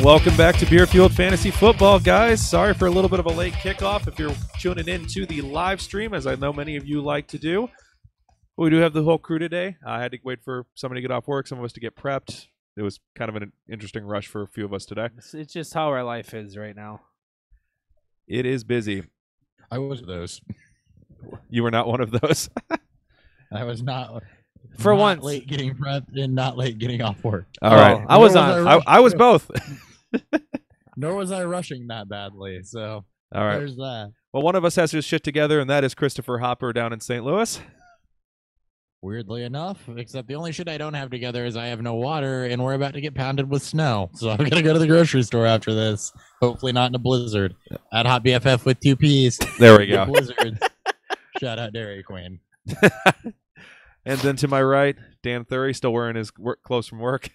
And welcome back to Beer Fueled Fantasy Football, guys. Sorry for a little bit of a late kickoff if you're tuning in to the live stream, as I know many of you like to do. But we do have the whole crew today. I had to wait for somebody to get off work, some of us to get prepped. It was kind of an interesting rush for a few of us today. It's just how our life is right now. It is busy. I was those. You were not one of those. I was not. For not once, late getting prepped and not late getting off work. All right. I was on. I was both. Nor was I rushing that badly. So All right. there's that. Well, one of us has his shit together, and that is Christopher Hopper down in St. Louis. Weirdly enough, except the only shit I don't have together is I have no water, and we're about to get pounded with snow. So I'm gonna go to the grocery store after this. Hopefully not in a blizzard. At Hot BFF with 2 P's. There we go. Blizzard. Shout out Dairy Queen. And then to my right, Dan Thury, still wearing his work clothes from work.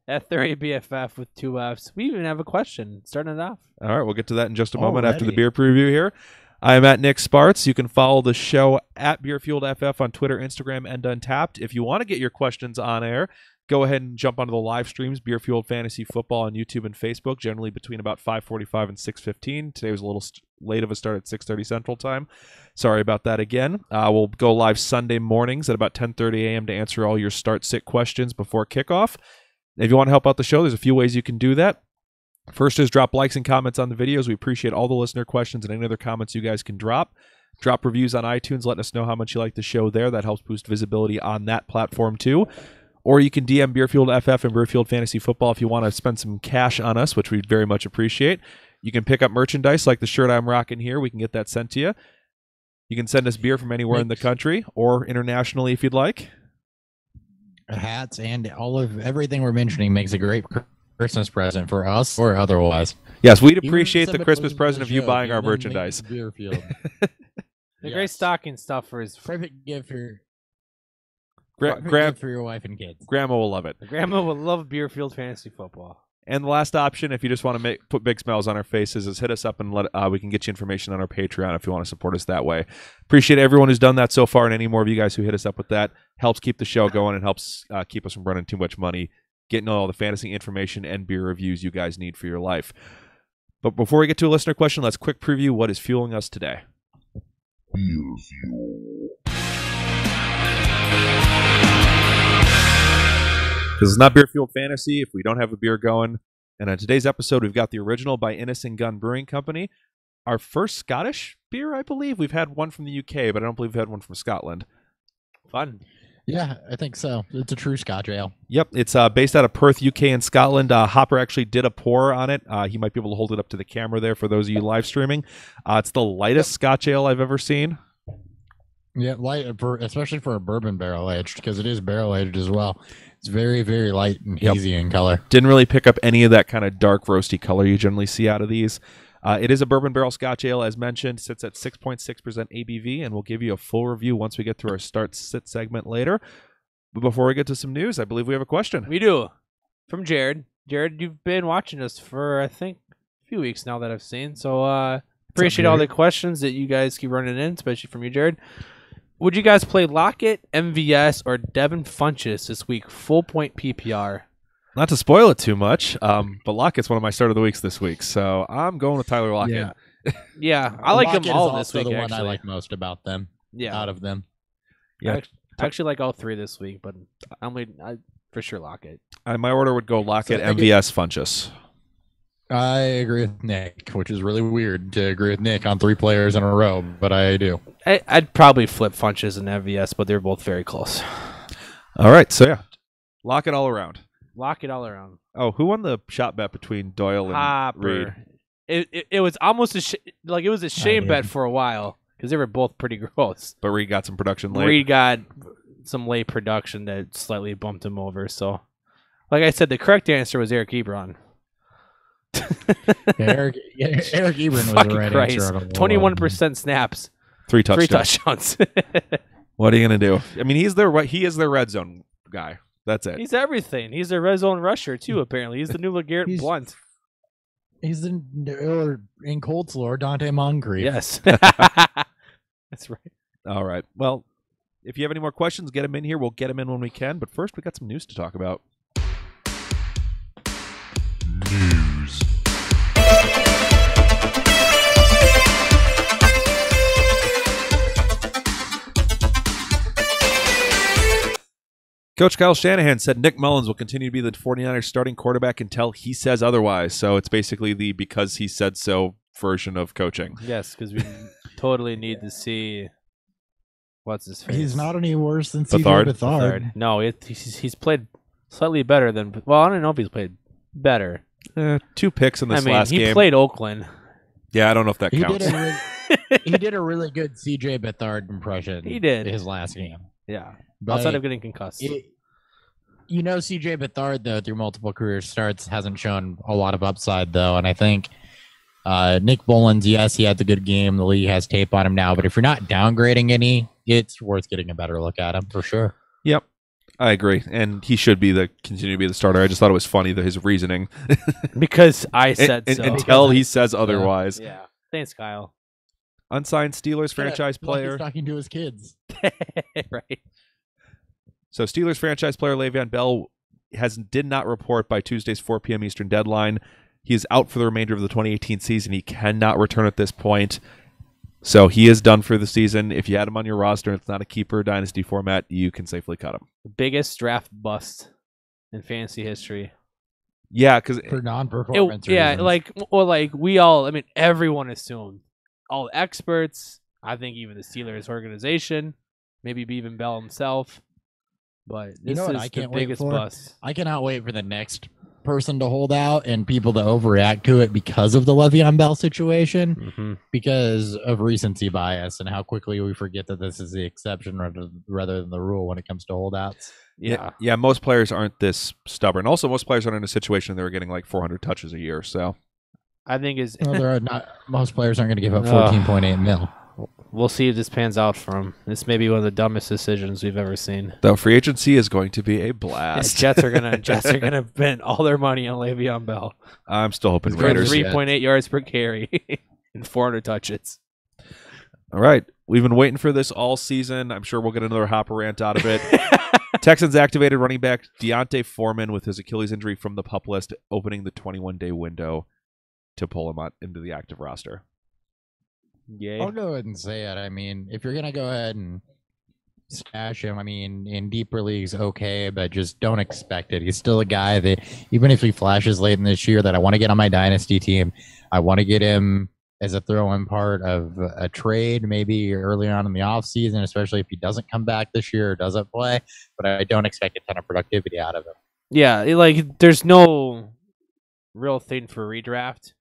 At 30 BFF with 2 Fs. We even have a question starting it off. All right, we'll get to that in just a moment Already. after the beer preview here. I am at Nick Sparts. You can follow the show at BeerFueledFF on Twitter, Instagram, and Untapped. If you want to get your questions on air, go ahead and jump onto the live streams, Beer Fueled Fantasy Football on YouTube and Facebook, generally between about 5:45 and 6:15. Today was a little late of a start at 6:30 Central Time. Sorry about that again. We'll go live Sunday mornings at about 10:30 a.m. to answer all your start-sit questions before kickoff. If you want to help out the show, there's a few ways you can do that. First is drop likes and comments on the videos. We appreciate all the listener questions and any other comments you guys can drop. Drop reviews on iTunes, letting us know how much you like the show there. That helps boost visibility on that platform too. Or you can DM Beerfield FF and Beerfield Fantasy Football if you want to spend some cash on us, which we'd very much appreciate. You can pick up merchandise like the shirt I'm rocking here. We can get that sent to you. You can send us beer from anywhere in the country or internationally if you'd like. Hats and everything we're mentioning makes a great Christmas present for us or otherwise. Yes, we'd appreciate the Christmas present of you buying our merchandise. Beerfield. The great stocking stuffers. Perfect gift for Gift for your wife and kids. Grandma will love it. Grandma will love Beerfield Fantasy Football. And the last option, if you just want to put big smiles on our faces, is hit us up and we can get you information on our Patreon if you want to support us that way. Appreciate everyone who's done that so far, and any more of you guys who hit us up with that. Helps keep the show going and helps keep us from running too much money, getting all the fantasy information and beer reviews you guys need for your life. But before we get to a listener question, let's quick preview what is fueling us today. Beer Fuel. This is not Beer Fueled Fantasy if we don't have a beer going. And on today's episode, we've got the original by Innis and Gunn Brewing Company. Our first Scottish beer, I believe. We've had one from the UK, but I don't believe we've had one from Scotland. Fun. Yeah, I think so. It's a true Scotch ale. Yep, it's based out of Perth, UK and Scotland. Hopper actually did a pour on it. He might be able to hold it up to the camera there for those of you live streaming. It's the lightest Scotch ale I've ever seen. Yeah, light, especially for a bourbon barrel aged, because it is barrel aged as well. It's very, very light and hazy in color. Didn't really pick up any of that kind of dark roasty color you generally see out of these. It is a bourbon barrel Scotch ale, as mentioned. Sits at 6.6% ABV, and we'll give you a full review once we get through our start-sit segment later. But before we get to some news, I believe we have a question. We do. From Jared. Jared, you've been watching us for, I think, a few weeks now that I've seen. So appreciate all the questions that you guys keep running in, especially from you, Jared. Would you guys play Lockett, MVS, or Devin Funchess this week? Full point PPR. Not to spoil it too much, but Lockett's one of my start of the weeks this week, so I'm going with Tyler Lockett. Yeah, I like them all this week, the actually. one I like most about them. Yeah. Out of them. Yeah. I actually like all three this week, but I for sure Lockett. My order would go Lockett, MVS, Funchess. I agree with Nick, which is really weird to agree with Nick on 3 players in a row, but I do. I'd probably flip Funchess and MVS, but they're both very close. All right, so yeah, Lockett all around. Lock it all around. Oh, who won the shot bet between Doyle and Hopper. Reed? It was almost it was a shame bet for a while because they were both pretty gross. But Reed got some production late. Reed got some late production that slightly bumped him over. So, like I said, the correct answer was Eric Ebron. Eric Ebron was the right answer. 21% snaps. 3 touchdowns. 3 touchdowns. What are you gonna do? I mean, he is their red zone guy. That's it. He's everything. He's a red zone rusher too. Apparently, he's the new LeGarrette Blount. He's in Coldslaw, Dante Moncrief. Yes, that's right. All right. Well, if you have any more questions, get them in here. We'll get them in when we can. But first, we got some news to talk about. News. Coach Kyle Shanahan said Nick Mullins will continue to be the 49ers starting quarterback until he says otherwise. So it's basically the because he said so version of coaching. Yes, because we totally need to see what's his face. He's not any worse than Bethard? CJ Bethard. No, he's played slightly better than. Well, I don't know if he's played better. 2 picks in this last he game. played Oakland. Yeah, I don't know if that He counts. he did a really good CJ Bethard impression. He did. His last game. Yeah, But outside of getting concussed. CJ Bethard, though, through multiple career starts, hasn't shown a lot of upside, though. And I think Nick Mullins, yes, he had the good game. The league has tape on him now. But if you're not downgrading any, it's worth getting a better look at him, for sure. Yep. I agree. And he should continue to be the starter. I just thought it was funny that his reasoning. Because I said so. Until he says otherwise. Yeah. Thanks, Kyle. Unsigned Steelers franchise Like player. he's talking to his kids. Right. So Steelers franchise player Le'Veon Bell did not report by Tuesday's 4 p.m. Eastern deadline. He is out for the remainder of the 2018 season. He cannot return at this point. So he is done for the season. If you had him on your roster and it's not a keeper dynasty format, you can safely cut him. The biggest draft bust in fantasy history. Yeah, because For non-performance reasons. Everyone assumed. All experts, I think even the Steelers organization, maybe even Bell himself. But this what is I the can't wait biggest for? bust. I cannot wait for the next person to hold out and people to overreact to it because of the Le'Veon Bell situation, Mm-hmm. because of recency bias and how quickly we forget that this is the exception rather than the rule when it comes to holdouts. Yeah, most players aren't this stubborn. Also, most players aren't in a situation they were getting like 400 touches a year. So I think is Well, there are not most players aren't going to give up 14.8 mil. we'll see if this pans out for him. This may be one of the dumbest decisions we've ever seen. though free agency is going to be a The blast. Jets are gonna spend all their money on Le'Veon Bell I'm still hoping for Raiders. 3.8 yards per carry and 400 touches. All right. We've been waiting for this all season. I'm sure we'll get another Hopper rant out of it. Texans activated running back Deontay Foreman with his Achilles injury from the PUP list, opening the 21-day window to pull him out into the active roster. Yay. I'll go ahead and say it. I mean, if you're going to go ahead and stash him, I mean, in deeper leagues, okay, but just don't expect it. He's still a guy that, even if he flashes late in this year, that I want to get on my dynasty team. I want to get him as a throw-in part of a trade, maybe early on in the offseason, especially if he doesn't come back this year or doesn't play. But I don't expect a ton of productivity out of him. Yeah, there's no real thing for redraft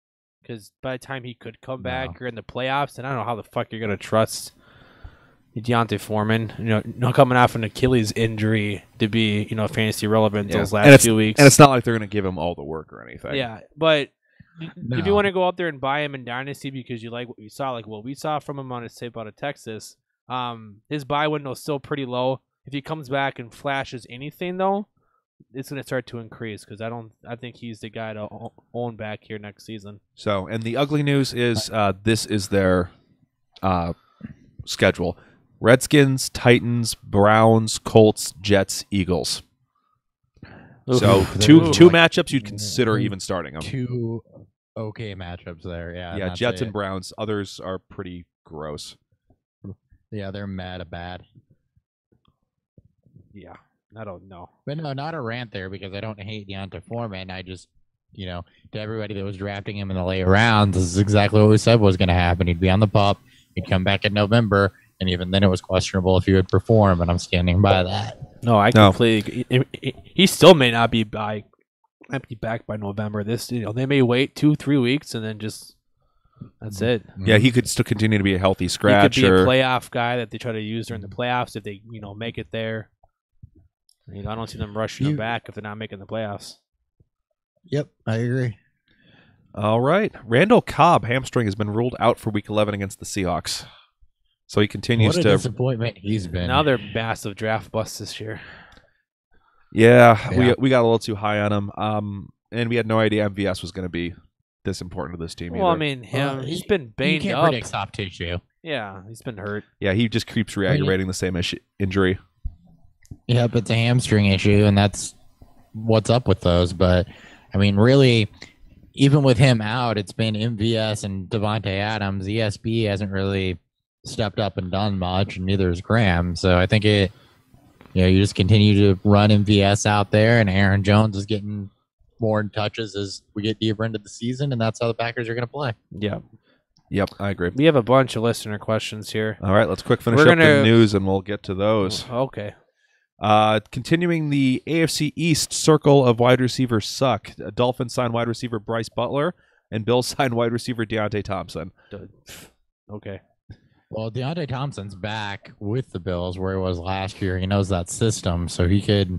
because by the time he could come back, you're in the playoffs, and I don't know how the fuck you're gonna trust Deontay Foreman, coming off an Achilles injury to be, fantasy relevant those last few weeks. And it's not like they're going to give him all the work or anything. Yeah, but if you No. want to go out there and buy him in Dynasty because you like what you saw, like what we saw from him on his tape out of Texas, his buy window is still pretty low. If he comes back and flashes anything, though, it's going to start to increase because I think he's the guy to own back here next season. So, and the ugly news is this is their schedule. Redskins, Titans, Browns, Colts, Jets, Eagles. So Oof. two Oof. matchups you'd consider even starting them. Two okay matchups there. Yeah, Yeah, that's Jets it. and Browns. Others are pretty gross. Yeah, they're mad bad. Yeah, I don't know. But no, not a rant there because I don't hate Deontay Foreman. I just, to everybody that was drafting him in the late rounds, this is exactly what we said was going to happen. He'd be on the PUP. He'd come back in November, and even then it was questionable if he would perform, and I'm standing by that. No, I No. completely. He still may not be back by November. They may wait 2-3 weeks and then just that's it. Yeah, he could still continue to be a healthy scratch. He could be or a playoff guy that they try to use during the playoffs if they make it there. I don't see them rushing him back if they're not making the playoffs. Yep, I agree. All right. Randall Cobb hamstring has been ruled out for Week 11 against the Seahawks. So he continues What a to. disappointment he's been. Another massive draft bust this year. Yeah, we got a little too high on him. And we had no idea MVS was going to be this important to this team Well, I either. mean, he's he- been you banged can't up. predict soft tissue. Yeah, he's been hurt. Yeah, he just keeps re-aggravating the same injury. Yep, it's a hamstring issue, and that's what's up with those. But I mean, really, even with him out, it's been MVS and Devontae Adams. ESB hasn't really stepped up and done much, and neither has Graham. So I think you just continue to run MVS out there, and Aaron Jones is getting more touches as we get deeper into the season, and that's how the Packers are going to play. Yeah. Yep, I agree. We have a bunch of listener questions here. All right, let's quick finish up the news, and we'll get to those. Okay. Continuing the AFC East circle of wide receivers suck. Dolphins signed wide receiver Bryce Butler, and Bills signed wide receiver Deontay Thompson. Okay. Well, Deontay Thompson's back with the Bills where he was last year. He knows that system, so he could.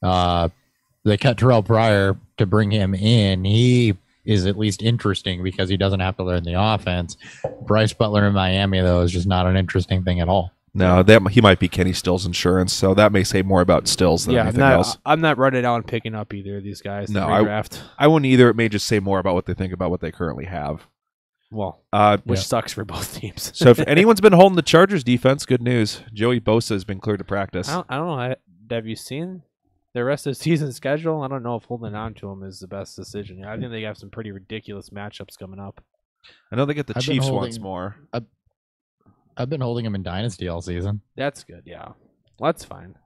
They cut Terrell Pryor to bring him in. He is at least interesting because he doesn't have to learn the offense. Bryce Butler in Miami, though, is just not an interesting thing at all. No, he might be Kenny Stills' insurance, so that may say more about Stills than anything else. I'm not running out and picking up either of these guys. No, I wouldn't either. It may just say more about what they think about what they currently have. Well, which sucks for both teams. So if anyone's been holding the Chargers defense, good news. Joey Bosa has been cleared to practice. I don't know. Have you seen the rest of the season schedule? I don't know if holding on to him is the best decision. I think they have some pretty ridiculous matchups coming up. I know they get the Chiefs once more. I've been holding him in Dynasty all season. That's good, yeah. Well, that's fine.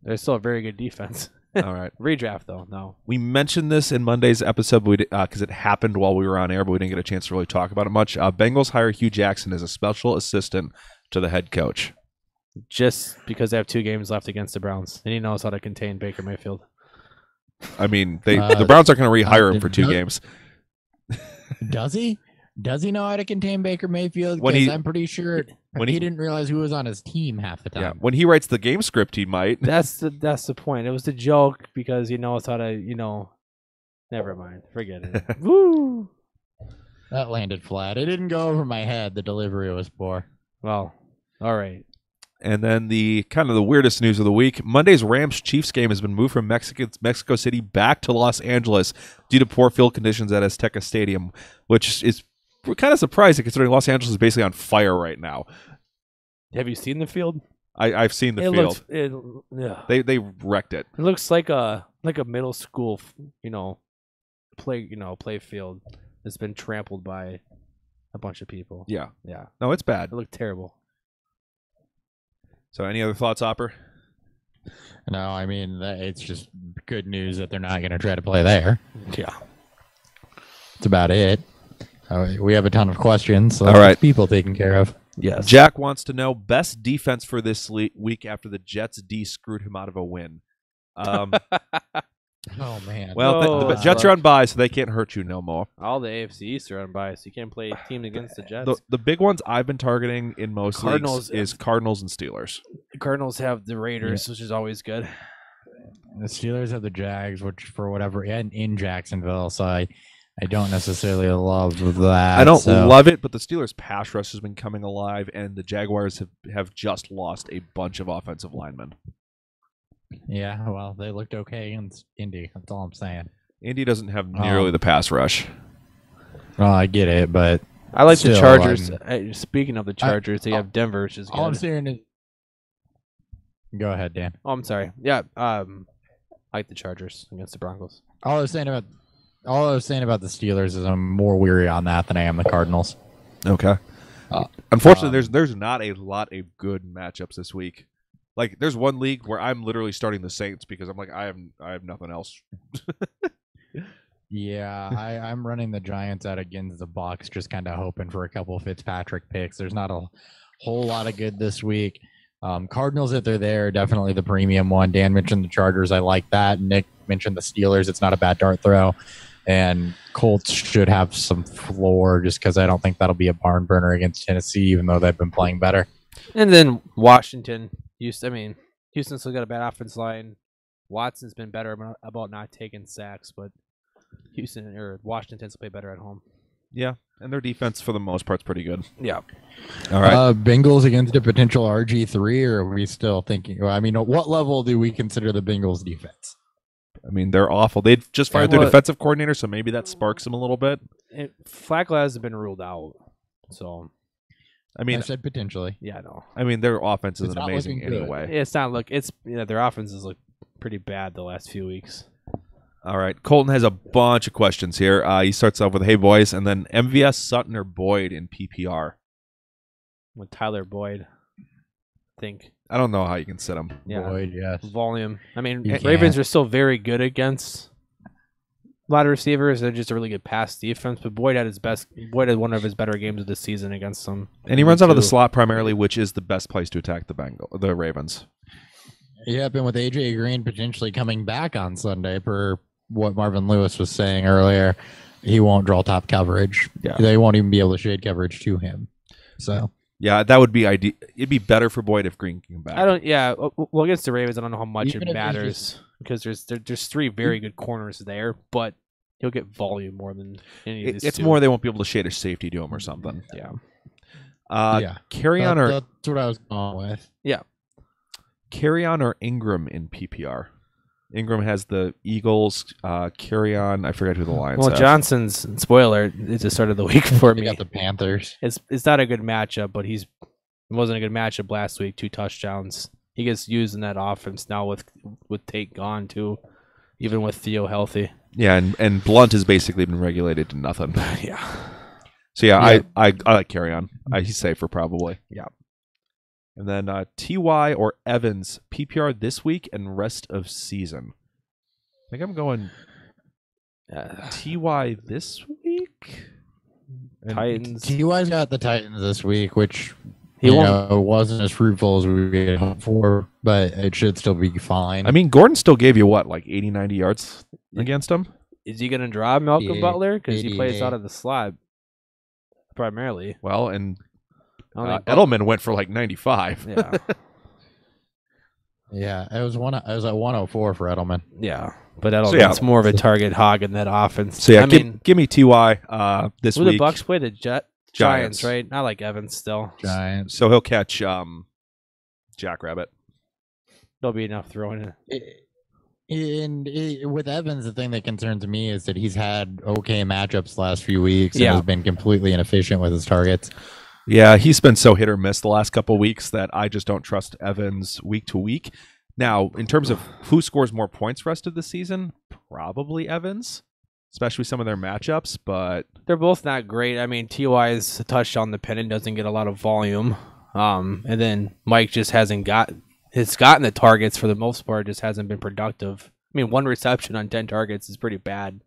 They're still a very good defense. All right. Redraft, though, no. We mentioned this in Monday's episode because it happened while we were on air, but we didn't get a chance to really talk about it much. Bengals hire Hugh Jackson as a special assistant to the head coach. Just because they have 2 games left against the Browns. And he knows how to contain Baker Mayfield. I mean, the Browns aren't going to rehire him for 2 games. Does he? Does he know how to contain Baker Mayfield? Because I'm pretty sure he didn't realize who was on his team half the time. Yeah, when he writes the game script, he might. That's the point. It was a joke because he knows how to, never mind. Forget it. Woo! That landed flat. It didn't go over my head. The delivery was poor. Well, all right. And then the kind of the weirdest news of the week, Monday's Rams-Chiefs game has been moved from Mexico City back to Los Angeles due to poor field conditions at Azteca Stadium, which is kind of surprising considering Los Angeles is basically on fire right now. Have you seen the field? I've seen the field. They wrecked it. It looks like a middle school, play field that's been trampled by a bunch of people. Yeah. Yeah. No, it's bad. It looked terrible. So any other thoughts, Hopper? No, I mean, it's just good news that they're not going to try to play there. Yeah. That's about it. We have a ton of questions, so all right. People taken care of. Yes. Jack wants to know best defense for this week after the Jets D screwed him out of a win. Oh, man. Well, the Jets are on bye, so they can't hurt you no more. All the AFC East are on bye, so you can't play teams against the Jets. The big ones I've been targeting in most leagues is Cardinals and Steelers. The Cardinals have the Raiders, which is always good. The Steelers have the Jags, which for whatever, and in Jacksonville, so I don't necessarily love that. I don't love it, but the Steelers' pass rush has been coming alive, and the Jaguars have just lost a bunch of offensive linemen. Yeah, well, they looked okay against Indy. That's all I'm saying. Indy doesn't have nearly the pass rush. Well, I get it, but I like the Chargers. Speaking of the Chargers, they have Denver, which is good. All I'm saying is, go ahead, Dan. Oh, I'm sorry. Yeah, I like the Chargers against the Broncos. All I was saying about the Steelers is I'm more weary on that than I am the Cardinals. Okay. Unfortunately, there's not a lot of good matchups this week. Like, there's one league where I'm literally starting the Saints because I'm like, I have nothing else. Yeah, I'm running the Giants out against the Bucks, just kind of hoping for a couple of Fitzpatrick picks. There's not a whole lot of good this week. Cardinals, if they're there, definitely the premium one. Dan mentioned the Chargers. I like that. Nick mentioned the Steelers. It's not a bad dart throw. And Colts should have some floor just because I don't think that'll be a barn burner against Tennessee, even though they've been playing better. And then Washington. Houston's still got a bad offense line. Watson's been better about not taking sacks, but Washington tends to play better at home. Yeah, and their defense for the most part is pretty good. Yeah. All right. Bengals against a potential RG3, or are we still thinking? Well, I mean, at what level do we consider the Bengals defense? I mean, they're awful. They just fired their defensive coordinator, so maybe that sparks them a little bit. Flacco hasn't been ruled out, so. I said potentially. Yeah, no. I mean, their offense isn't amazing anyway. It's not their offenses look pretty bad the last few weeks. All right. Colton has a bunch of questions here. He starts off with, hey, boys, and then MVS, Sutton, or Boyd in PPR. With Tyler Boyd, I think. I don't know how you can sit him. Yeah. Boyd, yes. Volume. I mean, You Ravens can't. are still very good against a lot of receivers. They're just a really good pass defense. But Boyd had one of his better games of the season against them. And he runs out of the slot primarily, which is the best place to attack the Ravens. Yep, and with AJ Green potentially coming back on Sunday, per what Marvin Lewis was saying earlier, he won't draw top coverage. Yeah. They won't even be able to shade coverage to him. So Yeah, that would be ideal. It'd be better for Boyd if Green came back. Well, against the Ravens, I don't know how much Even it if it's matters because there's three very good corners there, but he'll get volume more than any of these It's two. more they won't be able to shade a safety to him or something. Yeah. Carry on or that's what I was going with. Carry on or Ingram in PPR. Ingram has the Eagles. Carry on. I forget who the Lions Well, have. Johnson's spoiler. It's the start of the week for They me. got the Panthers. It's not a good matchup, but it wasn't a good matchup last week. 2 touchdowns. He gets used in that offense now with Tate gone too, even with Theo healthy. Yeah, and Blunt has basically been regulated to nothing. Yeah. So yeah, Yeah. I like Carry on. He's safer probably. Yeah. And then Ty or Evans PPR this week and rest of season. I think I'm going Ty this week. And Titans. T.Y.'s got the Titans this week, which He won't. wasn't as fruitful as we had hoped for, but it should still be fine. I mean, Gordon still gave you what, like 80, 90 yards against him? Is he going to drop Malcolm Yeah, Butler because he plays 88. out of the slot primarily? Well, and I don't think Edelman went for like 95. Yeah. yeah, I was at 104 for Edelman. Yeah. But Edelman's So, yeah. more of a target hog in that offense. So yeah, I mean, give me Ty this who week. the Bucks play? The Giants, Giants. right? I like Evans still. Giants. So he'll catch Jackrabbit. There'll be enough throwing it. With Evans, the thing that concerns me is that he's had okay matchups the last few weeks and Yeah. has been completely inefficient with his targets. Yeah, he's been so hit or miss the last couple weeks that I just don't trust Evans week to week. Now, in terms of who scores more points rest of the season, probably Evans, especially some of their matchups, but They're both not great. I mean, Ty.'s a touchdown dependent, doesn't get a lot of volume. And then Mike just has gotten the targets for the most part, just hasn't been productive. I mean, 1 reception on 10 targets is pretty bad,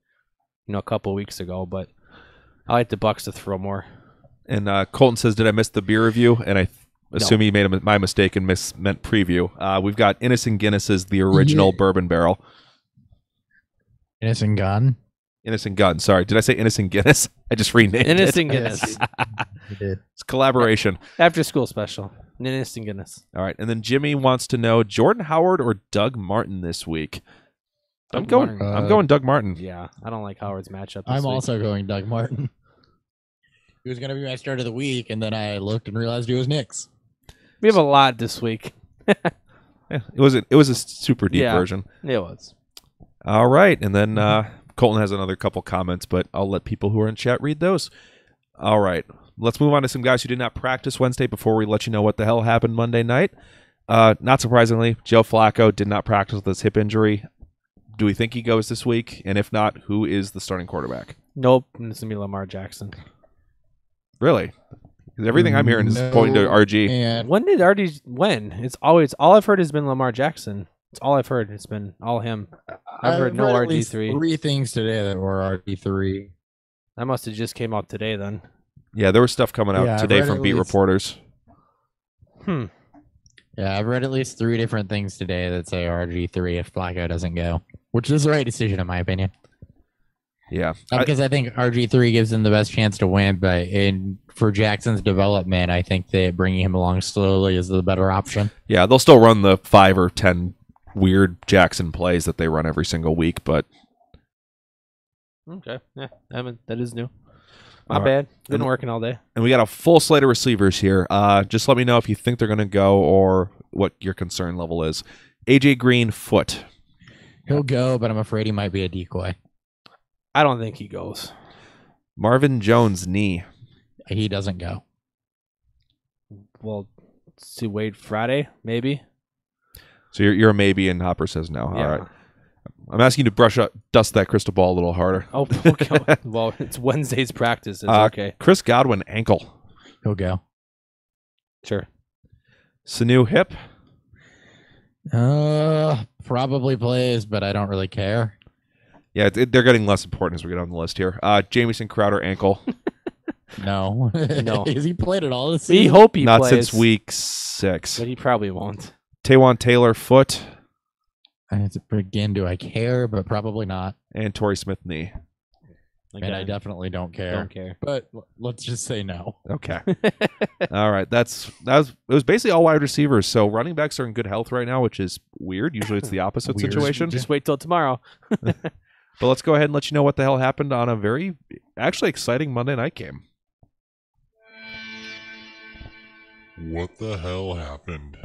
a couple of weeks ago, but I like the Bucks to throw more. and Colton says, did I miss the beer review? And I assume he made my mistake and meant preview. We've got Innis and Guinness's the original bourbon barrel. Innis and Gunn. Innis and Gunn. Sorry, did I say Innis and Guinness? I just renamed Innis it. and Guinness. You did. It's collaboration. After school special. Innis and Guinness. All right, and then Jimmy wants to know Jordan Howard or Doug Martin this week. I'm Doug going Doug Martin. Yeah, I don't like Howard's matchup. I'm also going Doug Martin. He was going to be my start of the week, and then I looked and realized he was Knicks. We have a lot this week. Yeah, it was a super deep Yeah. version. It was. All right, and then Colton has another couple comments, but I'll let people who are in chat read those. All right, let's move on to some guys who did not practice Wednesday before we let you know what the hell happened Monday night. Not surprisingly, Joe Flacco did not practice with his hip injury. Do we think he goes this week? And if not, who is the starting quarterback? Nope. It's going to be Lamar Jackson. Really? 'Cause everything I'm hearing is No. pointing to RG. And When did RD win? It's always all I've heard has been Lamar Jackson. It's all I've heard. It's been all him. I've heard no at least RG3. 3 things today that were RG3. That must have just came out today then. Yeah, there was stuff coming out Yeah, I've today read from at beat least- reporters. Yeah, I've read at least 3 different things today that say RG3 if Flacco doesn't go, which is the right decision in my opinion. Yeah. Because I think RG3 gives them the best chance to win, but for Jackson's development, I think that bringing him along slowly is the better option. Yeah, they'll still run the 5 or 10 weird Jackson plays that they run every single week, but Okay. Yeah. That is new. All Not right. bad. Been working all day. and we got a full slate of receivers here. Just let me know if you think they're going to go or what your concern level is. AJ Green, foot. He'll go, but I'm afraid he might be a decoy. I don't think he goes. Marvin Jones, knee. He doesn't go. Well, see Wade Friday, maybe. So you're a maybe, and Hopper says no. Yeah. All right. I'm asking you to dust that crystal ball a little harder. Oh, okay. Well, it's Wednesday's practice. It's okay. Chris Godwin, ankle. He'll go. Sure. Sanu, hip. Probably plays, but I don't really care. Yeah, they're getting less important as we get on the list here. Jamison Crowder, ankle. No. No. Has he played at all this We season? hope he Not plays. since week 6. But he probably won't. Taywan Taylor, foot. Again, do I care? But probably not. And Torrey Smith, knee. And I definitely don't care. Don't care. But let's just say no. Okay. All right. It was basically all wide receivers. So running backs are in good health right now, which is weird. Usually it's the opposite Weird. situation. Just wait till tomorrow. But let's go ahead and let you know what the hell happened on a very actually exciting Monday night game. What the hell happened?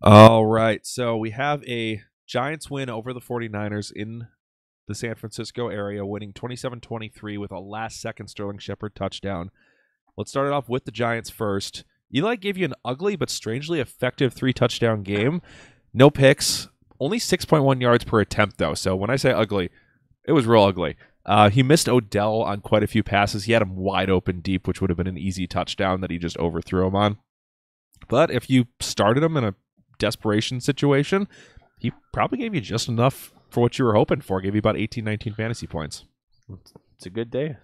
All right. So we have a Giants win over the 49ers in the San Francisco area, winning 27-23 with a last-second Sterling Shepard touchdown. Let's start it off with the Giants first. Eli gave you an ugly but strangely effective 3-touchdown game. No picks. Only 6.1 yards per attempt, though. So when I say ugly, it was real ugly. He missed Odell on quite a few passes. He had him wide open deep, which would have been an easy touchdown that he just overthrew him on. But if you started him in a desperation situation, he probably gave you just enough for what you were hoping for. Gave you about 18, 19 fantasy points. It's a good day.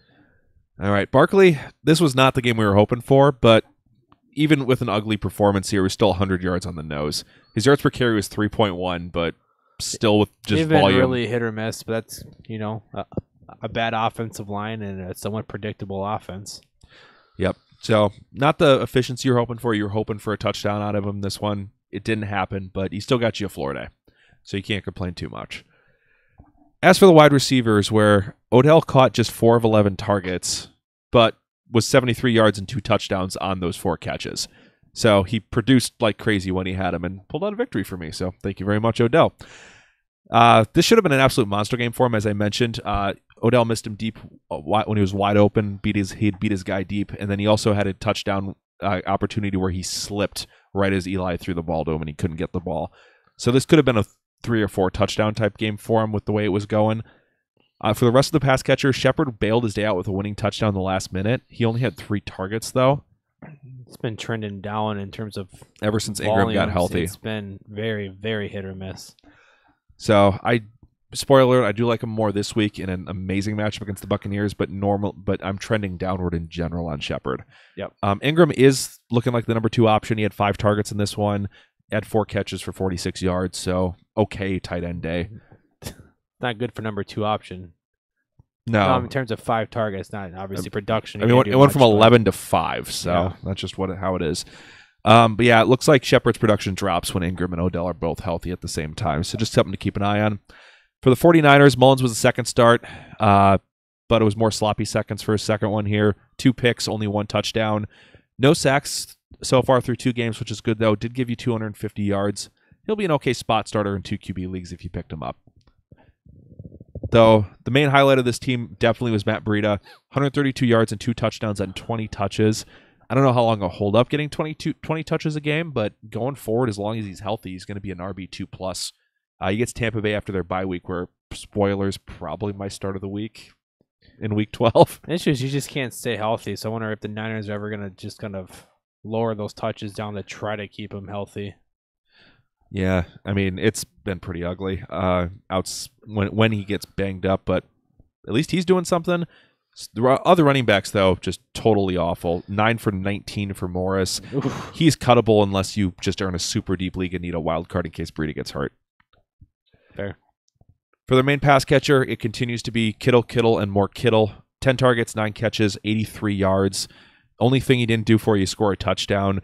All right, Barkley, this was not the game we were hoping for, but even with an ugly performance here, he was still 100 yards on the nose. His yards per carry was 3.1, but still with just They've been volume. really hit or miss, but that's, a bad offensive line and a somewhat predictable offense. Yep. So not the efficiency you're hoping for. You're hoping for a touchdown out of him this one. It didn't happen, but he still got you a floor day. So you can't complain too much. As for the wide receivers, where Odell caught just 4 of 11 targets, but was 73 yards and 2 touchdowns on those 4 catches. So he produced like crazy when he had him and pulled out a victory for me. So thank you very much, Odell. This should have been an absolute monster game for him, as I mentioned. Odell missed him deep when he was wide open. He'd beat his guy deep, and then he also had a touchdown opportunity where he slipped right as Eli threw the ball to him, and he couldn't get the ball. So this could have been a 3 or 4 touchdown type game for him with the way it was going. For the rest of the pass catchers, Shepard bailed his day out with a winning touchdown in the last minute. He only had 3 targets, though. It's been trending down in terms of ever since Ingram got volumes. healthy. It's been very, very hit or miss. So spoiler alert, I do like him more this week in an amazing matchup against the Buccaneers, but I'm trending downward in general on Shepard. Yep. Ingram is looking like the number 2 option. He had 5 targets in this one, had 4 catches for 46 yards. So okay, tight end day. Not good for number 2 option. No, in terms of 5 targets, not obviously production. I mean, it went from 11 to 5, so yeah. That's just how it is. But yeah, it looks like Shepard's production drops when Ingram and Odell are both healthy at the same time. So just something to keep an eye on. For the 49ers, Mullins was the second start, but it was more sloppy seconds for his second one here. 2 picks, only 1 touchdown. No sacks so far through 2 games, which is good, though. Did give you 250 yards. He'll be an okay spot starter in 2 QB leagues if you picked him up. Though the main highlight of this team definitely was Matt Breida. 132 yards and 2 touchdowns on 20 touches. I don't know how long he'll hold up getting 20 touches a game, but going forward, as long as he's healthy, he's going to be an RB2+. He gets Tampa Bay after their bye week, where, spoilers, probably my start of the week in week 12. The issue is you just can't stay healthy, so I wonder if the Niners are ever going to just kind of lower those touches down to try to keep him healthy. Yeah, I mean, it's been pretty ugly when he gets banged up, but at least he's doing something. The other running backs, though, just totally awful. 9 for 19 for Morris. Oof. He's cuttable unless you just are in a super deep league and need a wild card in case Breida gets hurt. Fair. For their main pass catcher, it continues to be Kittle, and more Kittle. 10 targets, 9 catches, 83 yards. Only thing he didn't do for you is score a touchdown.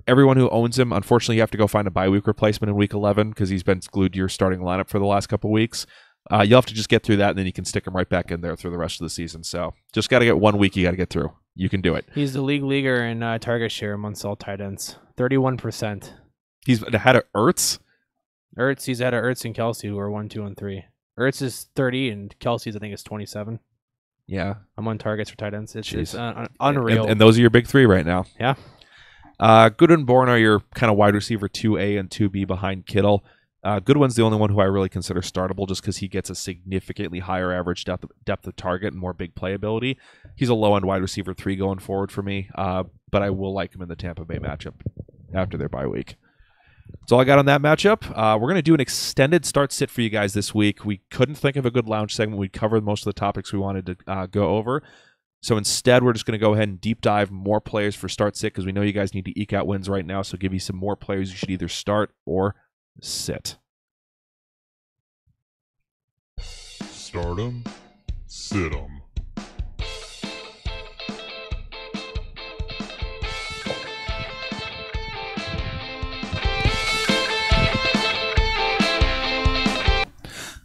Everyone who owns him, unfortunately, you have to go find a bye week replacement in week 11 because he's been glued to your starting lineup for the last couple weeks. You'll have to just get through that, and then you can stick him right back in there through the rest of the season. So just got to get 1 week you got to get through. You can do it. He's the league leader in target share amongst all tight ends. 31%. He's ahead of Ertz. Ertz, he's at Ertz and Kelsey, who are 1, 2, and 3. Ertz is 30, and Kelsey's, I think, is 27. Yeah. I'm on targets for tight ends. It's Jeez. unreal. And those are your big three right now. Yeah. Good and Bourne are your kind of wide receiver 2A and 2B behind Kittle. Goodwin's the only one who I really consider startable just because he gets a significantly higher average depth of target and more big playability. He's a low-end wide receiver 3 going forward for me, but I will like him in the Tampa Bay matchup after their bye week. That's all I got on that matchup. We're going to do an extended start-sit for you guys this week. We couldn't think of a good lounge segment. We covered most of the topics we wanted to go over. So instead, we're just going to go ahead and deep dive more players for start-sit because we know you guys need to eke out wins right now, so give you some more players you should either start or sit. Start 'em, sit 'em.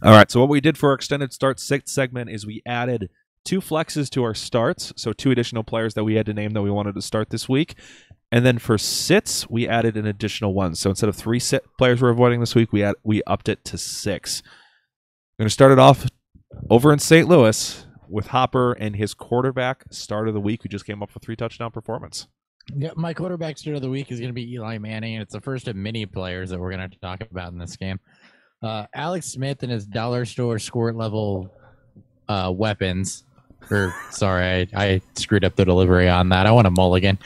All right, so what we did for our extended start sit segment is we added 2 flexes to our starts, so 2 additional players that we had to name that we wanted to start this week. And then for sits, we added an additional 1. So instead of 3 sit players we're avoiding this week, we upped it to 6. We're going to start it off over in St. Louis with Hopper and his quarterback start of the week, who just came up with 3 touchdown performance. Yeah, my quarterback start of the week is going to be Eli Manning, and it's the first of many players that we're going to talk about in this game. Alex Smith and his dollar store squirt level weapons. Sorry, I screwed up the delivery on that. I want a mulligan.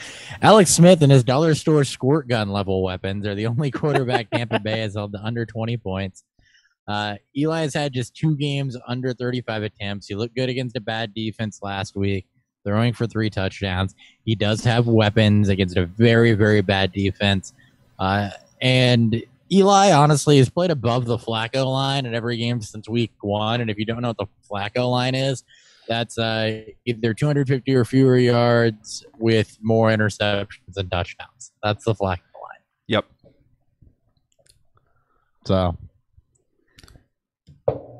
Alex Smith and his dollar store squirt gun level weapons are the only quarterback Tampa Bay has held to under 20 points. Eli has had just 2 games under 35 attempts. He looked good against a bad defense last week, throwing for 3 touchdowns. He does have weapons against a very, very bad defense. And Eli, honestly, has played above the Flacco line in every game since week 1. And if you don't know what the Flacco line is, that's either 250 or fewer yards with more interceptions and touchdowns. That's the Flacco line. Yep. So.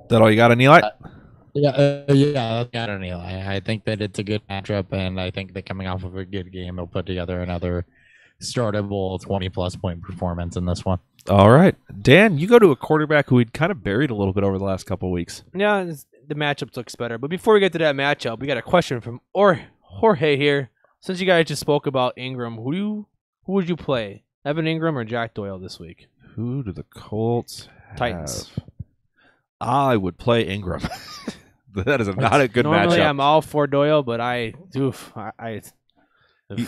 That all you got on Eli? Yeah, I got on Eli. I think that it's a good matchup, and I think that coming off of a good game, he'll put together another startable 20-plus point performance in this one. All right. Dan, you go to a quarterback who we'd kind of buried a little bit over the last couple of weeks. Yeah, the matchup looks better. But before we get to that matchup, we got a question from Jorge here. Since you guys just spoke about Ingram, who would you play? Evan Ingram or Jack Doyle this week? Who do the Colts have? Titans. I would play Ingram. That is not a good Normally, matchup. I'm all for Doyle, but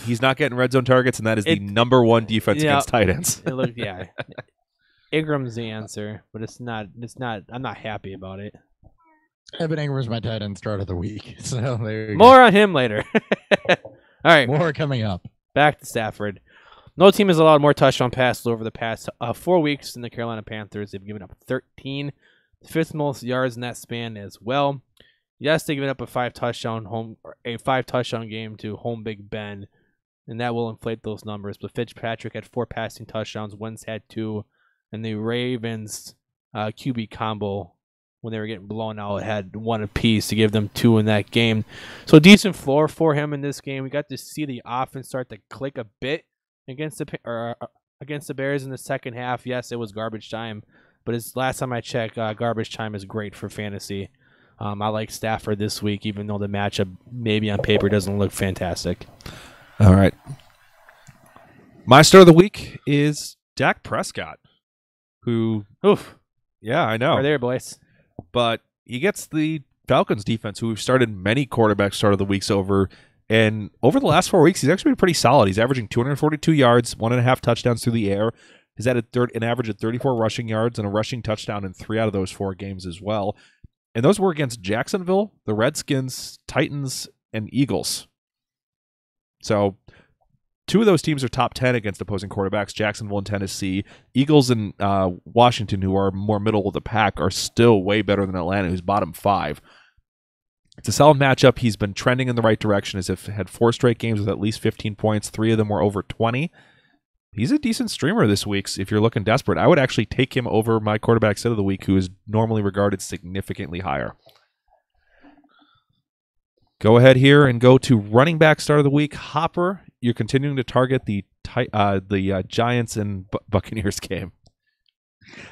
He's not getting red zone targets, and that is the number 1 defense against tight ends. Ingram's the answer, but it's not. I'm not happy about it. Evan Ingram's my tight end start of the week. So there you More on him later. All right. More coming up. Back to Stafford. No team has allowed more touchdown passes over the past 4 weeks than the Carolina Panthers. They've given up 13, the 5th most yards in that span as well. Yes, they've given up a 5-touchdown game to home Big Ben, and that will inflate those numbers. But Fitzpatrick had 4 passing touchdowns, Wentz had 2, and the Ravens QB combo, when they were getting blown out, had 1 apiece to give them 2 in that game. So decent floor for him in this game. We got to see the offense start to click a bit against the Bears in the second half. Yes, it was garbage time, but last time I checked, garbage time is great for fantasy. I like Stafford this week, even though the matchup maybe on paper doesn't look fantastic. All right. My start of the week is Dak Prescott, who, yeah, I know. We're there, boys. But he gets the Falcons defense, who we've started many quarterback start of the weeks over. And over the last 4 weeks, he's actually been pretty solid. He's averaging 242 yards, 1.5 touchdowns through the air. He's had an average of 34 rushing yards and a rushing touchdown in 3 out of those 4 games as well. And those were against Jacksonville, the Redskins, Titans, and Eagles. So 2 of those teams are top 10 against opposing quarterbacks, Jacksonville and Tennessee. Eagles and Washington, who are more middle of the pack, are still way better than Atlanta, who's bottom 5. It's a solid matchup. He's been trending in the right direction, as if had 4 straight games with at least 15 points. 3 of them were over 20. He's a decent streamer this week. If you're looking desperate, I would actually take him over my quarterback set of the week, who is normally regarded significantly higher. Go ahead here and go to running back start of the week. Hopper, you're continuing to target the Giants and Buccaneers game.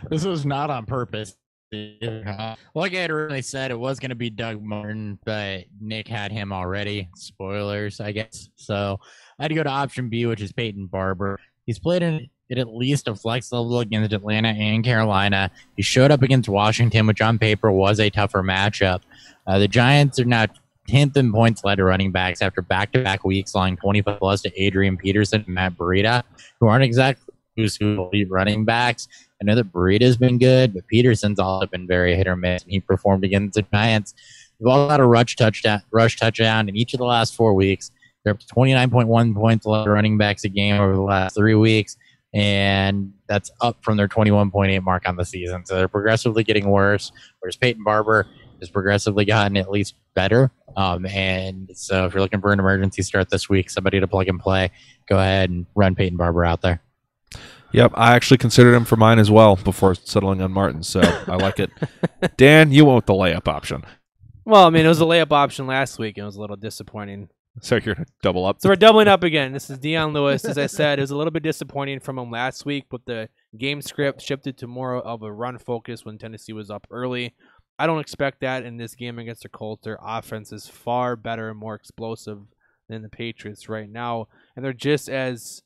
This was not on purpose. Like I had originally said, it was going to be Doug Martin, but Nick had him already. Spoilers, I guess. So I had to go to option B, which is Peyton Barber. He's played in it at least a flex level against Atlanta and Carolina. He showed up against Washington, which on paper was a tougher matchup. The Giants are now 10th in points led to running backs after back-to-back weeks, allowing 25 plus to Adrian Peterson and Matt Breida, who aren't exactly who's elite running backs. I know that Breida's been good, but Peterson's also been very hit or miss, and he performed against the Giants. They've all got a rush touchdown in each of the last 4 weeks. They're up to 29.1 points led to running backs a game over the last 3 weeks, and that's up from their 21.8 mark on the season. So they're progressively getting worse, whereas Peyton Barber has progressively gotten at least better. And so if you're looking for an emergency start this week, somebody to plug and play, go ahead and run Peyton Barber out there. Yep, I actually considered him for mine as well before settling on Martin, so I like it. Dan, you went with the layup option. Well, I mean, it was a layup option last week, and it was a little disappointing. So you're going to double up? So we're doubling up again. This is Dion Lewis. As I said, it was a little bit disappointing from him last week, but the game script shifted to more of a run focus when Tennessee was up early. I don't expect that in this game against the Colts. Their offense is far better and more explosive than the Patriots right now, and they're just as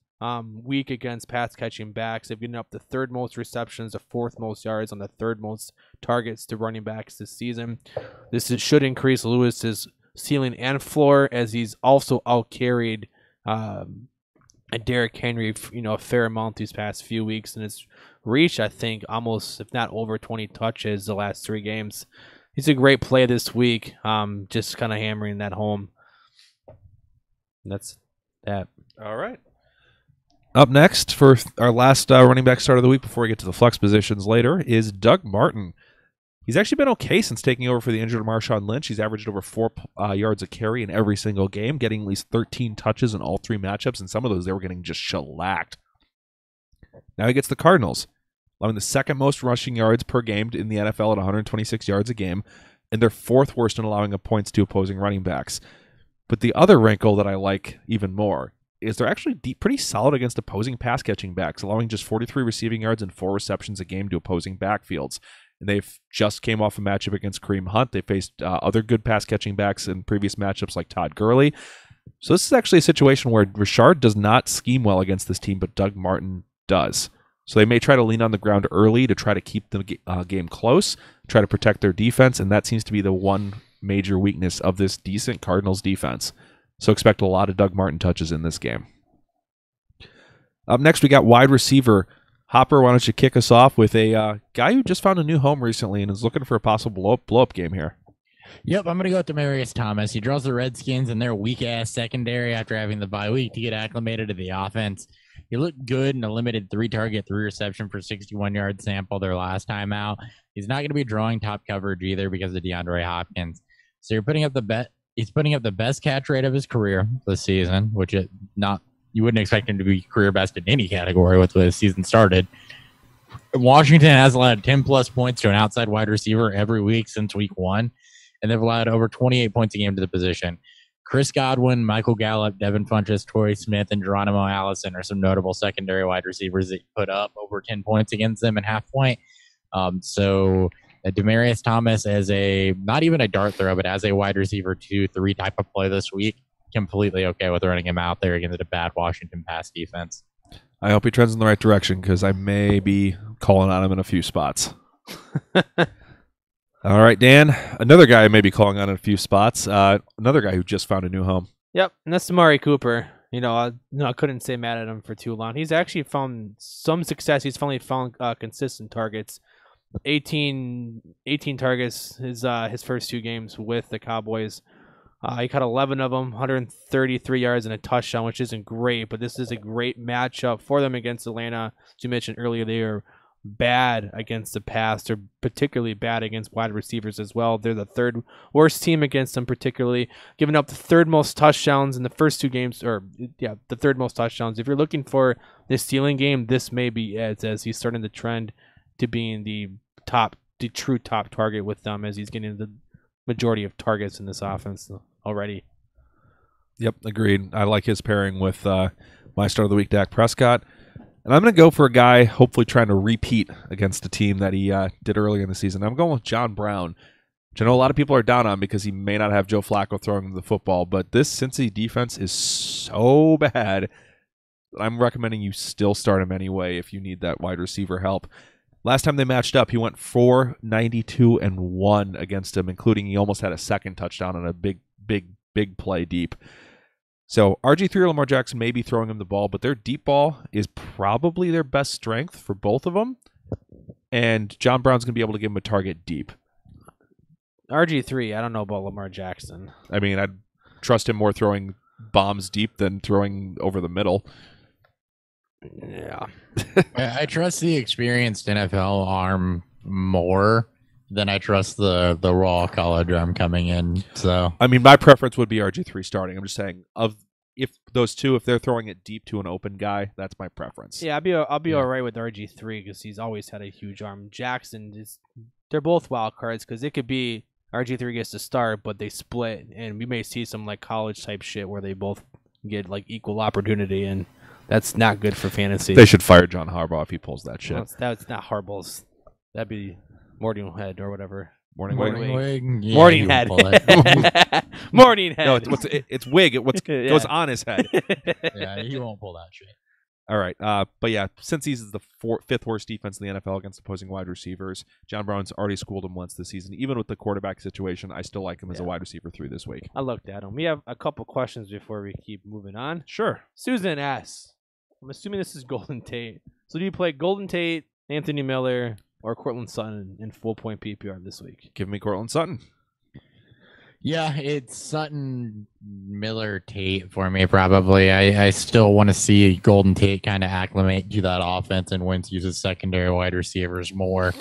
weak against pass-catching backs. They've given up the third most receptions, the fourth most yards, on the third most targets to running backs this season. Should increase Lewis's ceiling and floor, as he's also out-carried Derrick Henry, a fair amount these past few weeks, and it's reached, I think, almost, if not over 20 touches the last 3 games. He's a great play this week, just kind of hammering that home. That's that. All right. Up next for our last running back start of the week before we get to the flex positions later is Doug Martin. He's actually been okay since taking over for the injured Marshawn Lynch. He's averaged over 4 yards a carry in every single game, getting at least 13 touches in all 3 matchups, and some of those they were getting just shellacked. Now he gets the Cardinals, allowing the second most rushing yards per game in the NFL at 126 yards a game, and they're 4th worst in allowing points to opposing running backs. But the other wrinkle that I like even more is they're actually pretty solid against opposing pass-catching backs, allowing just 43 receiving yards and 4 receptions a game to opposing backfields. And they've just came off a matchup against Kareem Hunt. They faced other good pass-catching backs in previous matchups like Todd Gurley. So this is actually a situation where Richard does not scheme well against this team, but Doug Martin does. So they may try to lean on the ground early to try to keep the game close, try to protect their defense, and that seems to be the one major weakness of this decent Cardinals defense. So expect a lot of Doug Martin touches in this game. Up next, we got wide receiver. Hopper, why don't you kick us off with a guy who just found a new home recently and is looking for a possible blow-up game here. Yep, I'm going to go with Demaryius Thomas. He draws the Redskins and their weak-ass secondary after having the bye week to get acclimated to the offense. He looked good in a limited 3-target, 3-reception for 61-yard sample their last time out. He's not going to be drawing top coverage either because of DeAndre Hopkins. So you're putting up the bet. He's putting up the best catch rate of his career this season, which you wouldn't expect him to be career best in any category with the way the season started. Washington has allowed 10-plus points to an outside wide receiver every week since week 1, and they've allowed over 28 points a game to the position. Chris Godwin, Michael Gallup, Devin Funchess, Torrey Smith, and Geronimo Allison are some notable secondary wide receivers that put up over 10 points against them in half point. So Demaryius Thomas as not even a dart throw, but as a wide receiver 2-3 type of play this week, completely okay with running him out there against a bad Washington pass defense. I hope he trends in the right direction because I may be calling on him in a few spots. All right, Dan, another guy I may be calling on in a few spots. Another guy who just found a new home. Yep, and that's Amari Cooper. I couldn't say mad at him for too long. He's actually found some success. He's finally found consistent targets. 18 targets his first 2 games with the Cowboys. He caught 11 of them, 133 yards and a touchdown, which isn't great, but this is a great matchup for them against Atlanta. As you mentioned earlier, they are bad against the pass. They're particularly bad against wide receivers as well. They're the 3rd worst team against them, particularly giving up the 3rd most touchdowns in the first 2 games, the 3rd most touchdowns. If you're looking for this stealing game, this may be it, as he's starting to trend to being the true top target with them, as he's getting the majority of targets in this offense already. Yep, agreed. I like his pairing with my start of the week, Dak Prescott. And I'm going to go for a guy hopefully trying to repeat against a team that he did earlier in the season. I'm going with John Brown, which I know a lot of people are down on because he may not have Joe Flacco throwing him the football, but this Cincy defense is so bad that I'm recommending you still start him anyway if you need that wide receiver help. Last time they matched up, he went 492-1 against him, including he almost had a second touchdown on a big play deep. So RG3 or Lamar Jackson may be throwing him the ball, but their deep ball is probably their best strength for both of them. And John Brown's going to be able to give him a target deep. RG3, I don't know about Lamar Jackson. I mean, I'd trust him more throwing bombs deep than throwing over the middle. Yeah. I trust the experienced NFL arm more than I trust the raw college arm coming in. So I mean, my preference would be RG3 starting. I'm just saying, if those two, if they're throwing it deep to an open guy, that's my preference. Yeah, I'll be all right with RG3 because he's always had a huge arm. Jackson they're both wild cards because it could be RG3 gets to start, but they split, and we may see some like college type shit where they both get like equal opportunity, and that's not good for fantasy. They should fire John Harbaugh if he pulls that shit. Well, that's not Harbaugh's. That'd be Morning Head or whatever. Morning wig. Yeah, Morning Head. Morning Head. No, it's wig. It goes on his head. Yeah, he won't pull that shit. All right. But yeah, since he's the fifth worst defense in the NFL against opposing wide receivers, John Brown's already schooled him once this season. Even with the quarterback situation, I still like him as a wide receiver 3 this week. I looked at him. We have a couple questions before we keep moving on. Sure. Susan S. I'm assuming this is Golden Tate. So do you play Golden Tate, Anthony Miller, or Cortland Sutton in full point PPR this week? Give me Cortland Sutton. Yeah, it's Sutton, Miller, Tate for me probably. I still want to see Golden Tate kind of acclimate to that offense and Wentz uses secondary wide receivers more.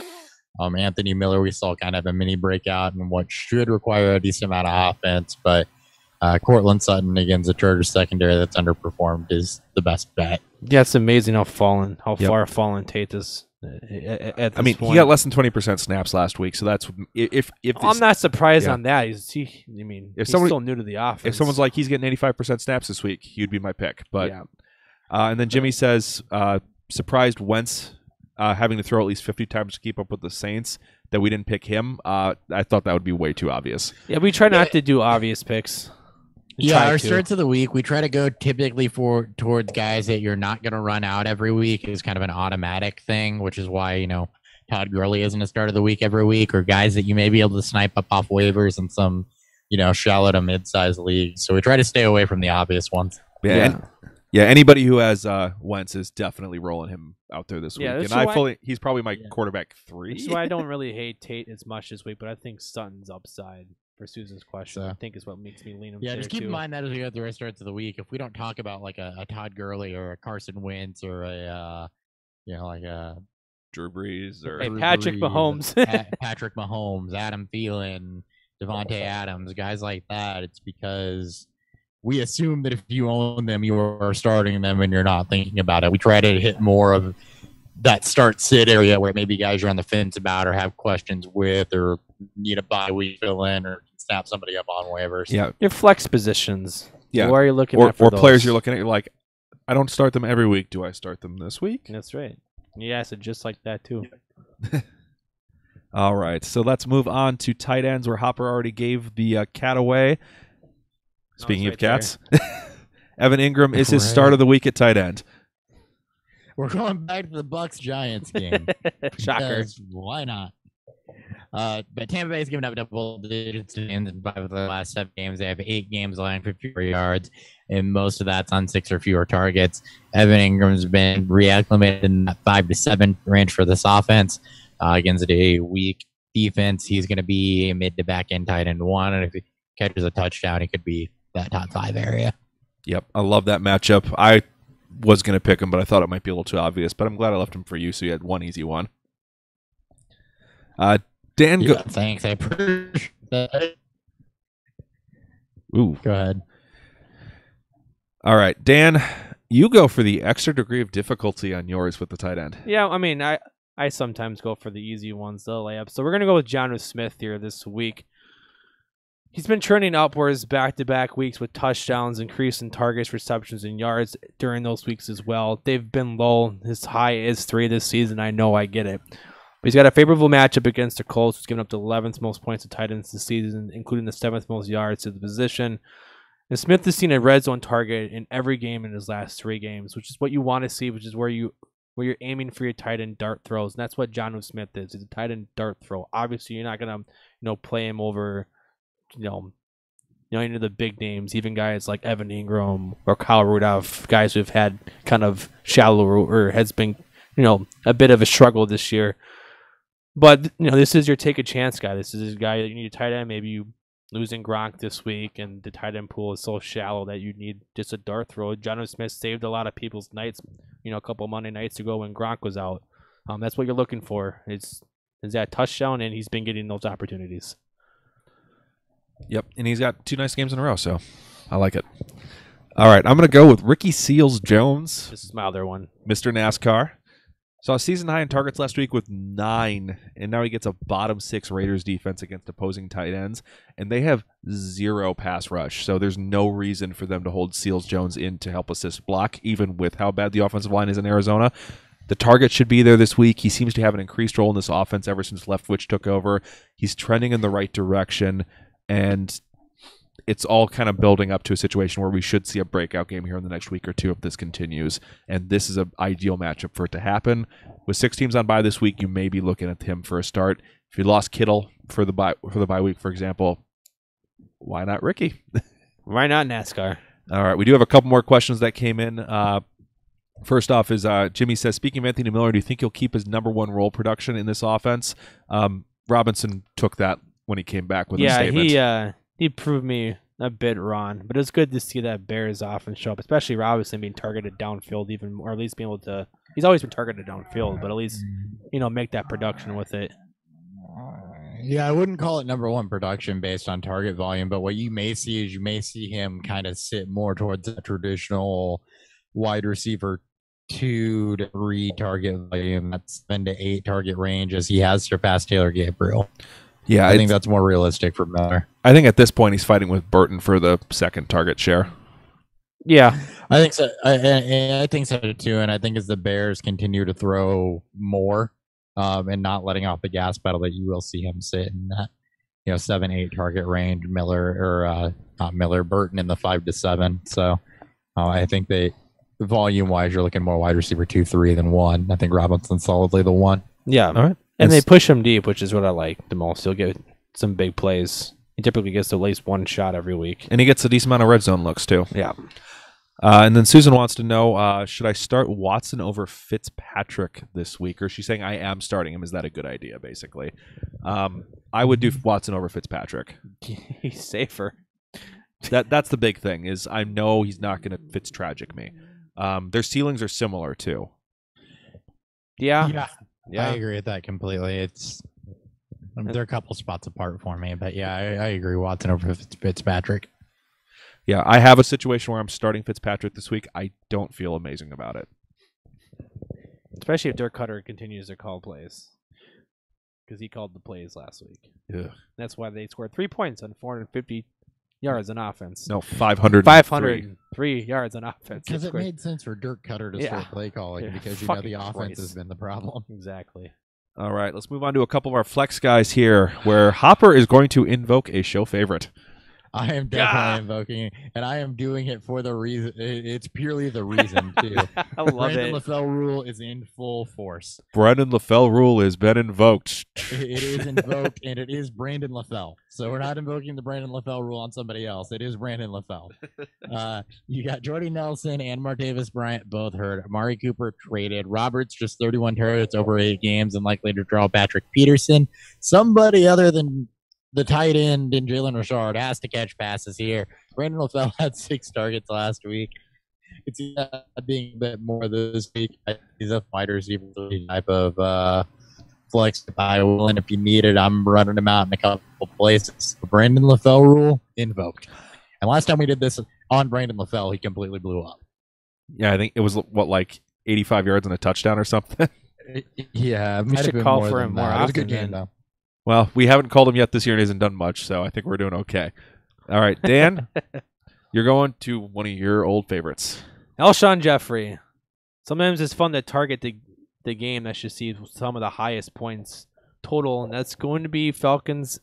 Anthony Miller, we saw kind of a mini breakout in what should require a decent amount of offense, but Cortland Sutton against the Chargers secondary that's underperformed is the best bet. Yeah, it's amazing how far fallen Tate is. At this point. He got less than 20% snaps last week, so that's if I'm not surprised yeah. on that. He's still new to the offense. If someone's like he's getting 85% snaps this week, he'd be my pick. But yeah. And then Jimmy says surprised Wentz having to throw at least 50 times to keep up with the Saints that we didn't pick him. I thought that would be way too obvious. Yeah, we try not to do obvious picks. Our starts of the week, we try to go typically towards guys that you're not going to run out every week is kind of an automatic thing, which is why, Todd Gurley isn't a start of the week every week, or guys that you may be able to snipe up off waivers in some, shallow to mid-sized leagues. So we try to stay away from the obvious ones. Yeah. Anybody who has Wentz is definitely rolling him out there this week. And he's probably my quarterback 3. That's why I don't really hate Tate as much this week, but I think Sutton's upside for Susan's question, I think is what makes me lean him. Yeah, just keep in mind that as we go through our starts of the week, if we don't talk about like a Todd Gurley or a Carson Wentz or a Drew Brees or Patrick Mahomes, Patrick Mahomes, Adam Thielen, Devontae Adams, guys like that, it's because we assume that if you own them, you are starting them and you're not thinking about it. We try to hit more of that start-sit area where maybe guys you're on the fence about or have questions with or need a bye week fill in or snap somebody up on waivers. Yeah. Your flex positions. Yeah. Where are you looking at for or those? players you're looking at, you're like, I don't start them every week. Do I start them this week? That's right. Yeah, so just like that too. All right. So let's move on to tight ends where Hopper already gave the cat away. Speaking of cats, Evan Ingram is his start of the week at tight end. We're going back to the Bucs-Giants game. Shocker. Why not? But Tampa Bay's given up double digits in 5 of the last 7 games. They have 8 games allowing 54 yards, and most of that's on 6 or fewer targets. Evan Ingram's been reacclimated in that 5 to 7 range for this offense. Against a weak defense, he's going to be a mid to back end tight end 1, and if he catches a touchdown, he could be that top 5 area. Yep, I love that matchup. I was going to pick him, but I thought it might be a little too obvious. But I'm glad I left him for you, so you had one easy one. Dan, thanks. I appreciate that. Ooh, go ahead. All right, Dan, you go for the extra degree of difficulty on yours with the tight end. Yeah, I mean, I sometimes go for the easy ones, the layups. So we're gonna go with Jonnu Smith here this week. He's been trending upwards back-to-back weeks with touchdowns, increase in targets, receptions, and yards during those weeks as well. They've been low. His high is 3 this season. I know, I get it. But he's got a favorable matchup against the Colts, who's given up the 11th most points to tight ends this season, including the 7th most yards to the position. And Smith has seen a red zone target in every game in his last 3 games, which is what you want to see, which is where you're aiming for your tight end dart throws. And that's what Jonnu Smith is. He's a tight end dart throw. Obviously, you're not going to play him over into the big names, even guys like Evan Ingram or Kyle Rudolph, guys who've had kind of shallow or has been, a bit of a struggle this year. But, this is your take a chance guy. This is a guy that you need a tight end. Maybe you losing Gronk this week and the tight end pool is so shallow that you need just a dart throw. Jonnu Smith saved a lot of people's nights, a couple Monday nights ago when Gronk was out. That's what you're looking for. Is that touchdown, and he's been getting those opportunities. Yep, and he's got 2 nice games in a row, so I like it. All right, I'm going to go with Ricky Seals-Jones. This is my other one. Mr. NASCAR. Saw a season high in targets last week with 9, and now he gets a bottom 6 Raiders defense against opposing tight ends, and they have 0 pass rush, so there's no reason for them to hold Seals-Jones in to help assist block, even with how bad the offensive line is in Arizona. The target should be there this week. He seems to have an increased role in this offense ever since Leftwich took over. He's trending in the right direction. And it's all kind of building up to a situation where we should see a breakout game here in the next week or 2 if this continues. And this is an ideal matchup for it to happen. With 6 teams on bye this week, you may be looking at him for a start. If you lost Kittle for the bye week, for example, why not Ricky? Why not NASCAR? All right, we do have a couple more questions that came in. First off is Jimmy says, speaking of Anthony Miller, do you think he'll keep his number 1 role production in this offense? Robinson took that when he came back with a statement. Yeah, he proved me a bit wrong, but it's good to see that Bears offense show up, especially Robinson being targeted downfield even more, or at least being able to. He's always been targeted downfield, but at least make that production with it. Yeah, I wouldn't call it number 1 production based on target volume, but what you may see is him kind of sit more towards a traditional wide receiver 2 to 3 target volume. That's 7 to 8 target range as he has surpassed Taylor Gabriel. Yeah, I think that's more realistic for Miller. I think at this point he's fighting with Burton for the 2nd target share. Yeah, I think so. I think so too. And I think as the Bears continue to throw more and not letting off the gas pedal, that you will see him sit in that 7-8 target range. Burton in the 5 to 7. So I think volume wise, you're looking more wide receiver 2-3 than 1. I think Robinson's solidly the 1. Yeah, all right. And they push him deep, which is what I like the most. He'll get some big plays. He typically gets at least 1 shot every week. And he gets a decent amount of red zone looks, too. Yeah. And then Susan wants to know, should I start Watson over Fitzpatrick this week? Or she's saying I am starting him. Is that a good idea, basically? I would do Watson over Fitzpatrick. He's safer. That's the big thing, is I know he's not going to Fitztragic me. Their ceilings are similar, too. Yeah. I agree with that completely. They're a couple spots apart for me, but yeah, I agree. Watson over Fitzpatrick. Yeah, I have a situation where I'm starting Fitzpatrick this week. I don't feel amazing about it. Especially if Dirk Cutter continues to call plays. Because he called the plays last week. Yeah. That's why they scored 3 points on 450 yards on offense. No, 503 yards on offense. Because it made sense for Dirk Cutter to start play calling because the offense has been the problem. Exactly. All right, let's move on to a couple of our flex guys here, where Hopper is going to invoke a show favorite. I am definitely invoking it, and I am doing it for the reason. It's purely the reason, too. I love Brandon it. LaFell rule is in full force. Brandon LaFell rule has been invoked. It is invoked, and it is Brandon LaFell. So we're not invoking the Brandon LaFell rule on somebody else. It is Brandon LaFell. You got Jordy Nelson and Martavis Bryant both hurt. Amari Cooper traded. Roberts just 31 targets over 8 games and likely to draw Patrick Peterson. Somebody other than the tight end and Jalen Richard has to catch passes here. Brandon LaFell had 6 targets last week. It's being a bit more this week. He's a wide receiver type of flex. I will, and if you need it, I'm running him out in a couple places. The Brandon LaFell rule invoked. And last time we did this on Brandon LaFell, he completely blew up. Yeah, I think it was, like 85 yards and a touchdown or something? Yeah, we should call for him more often. It was a good game, though. Well, we haven't called him yet this year and he hasn't done much, so I think we're doing okay. All right, Dan, you're going to one of your old favorites. Alshon Jeffrey. Sometimes it's fun to target the game that should see some of the highest points total, and that's going to be Saints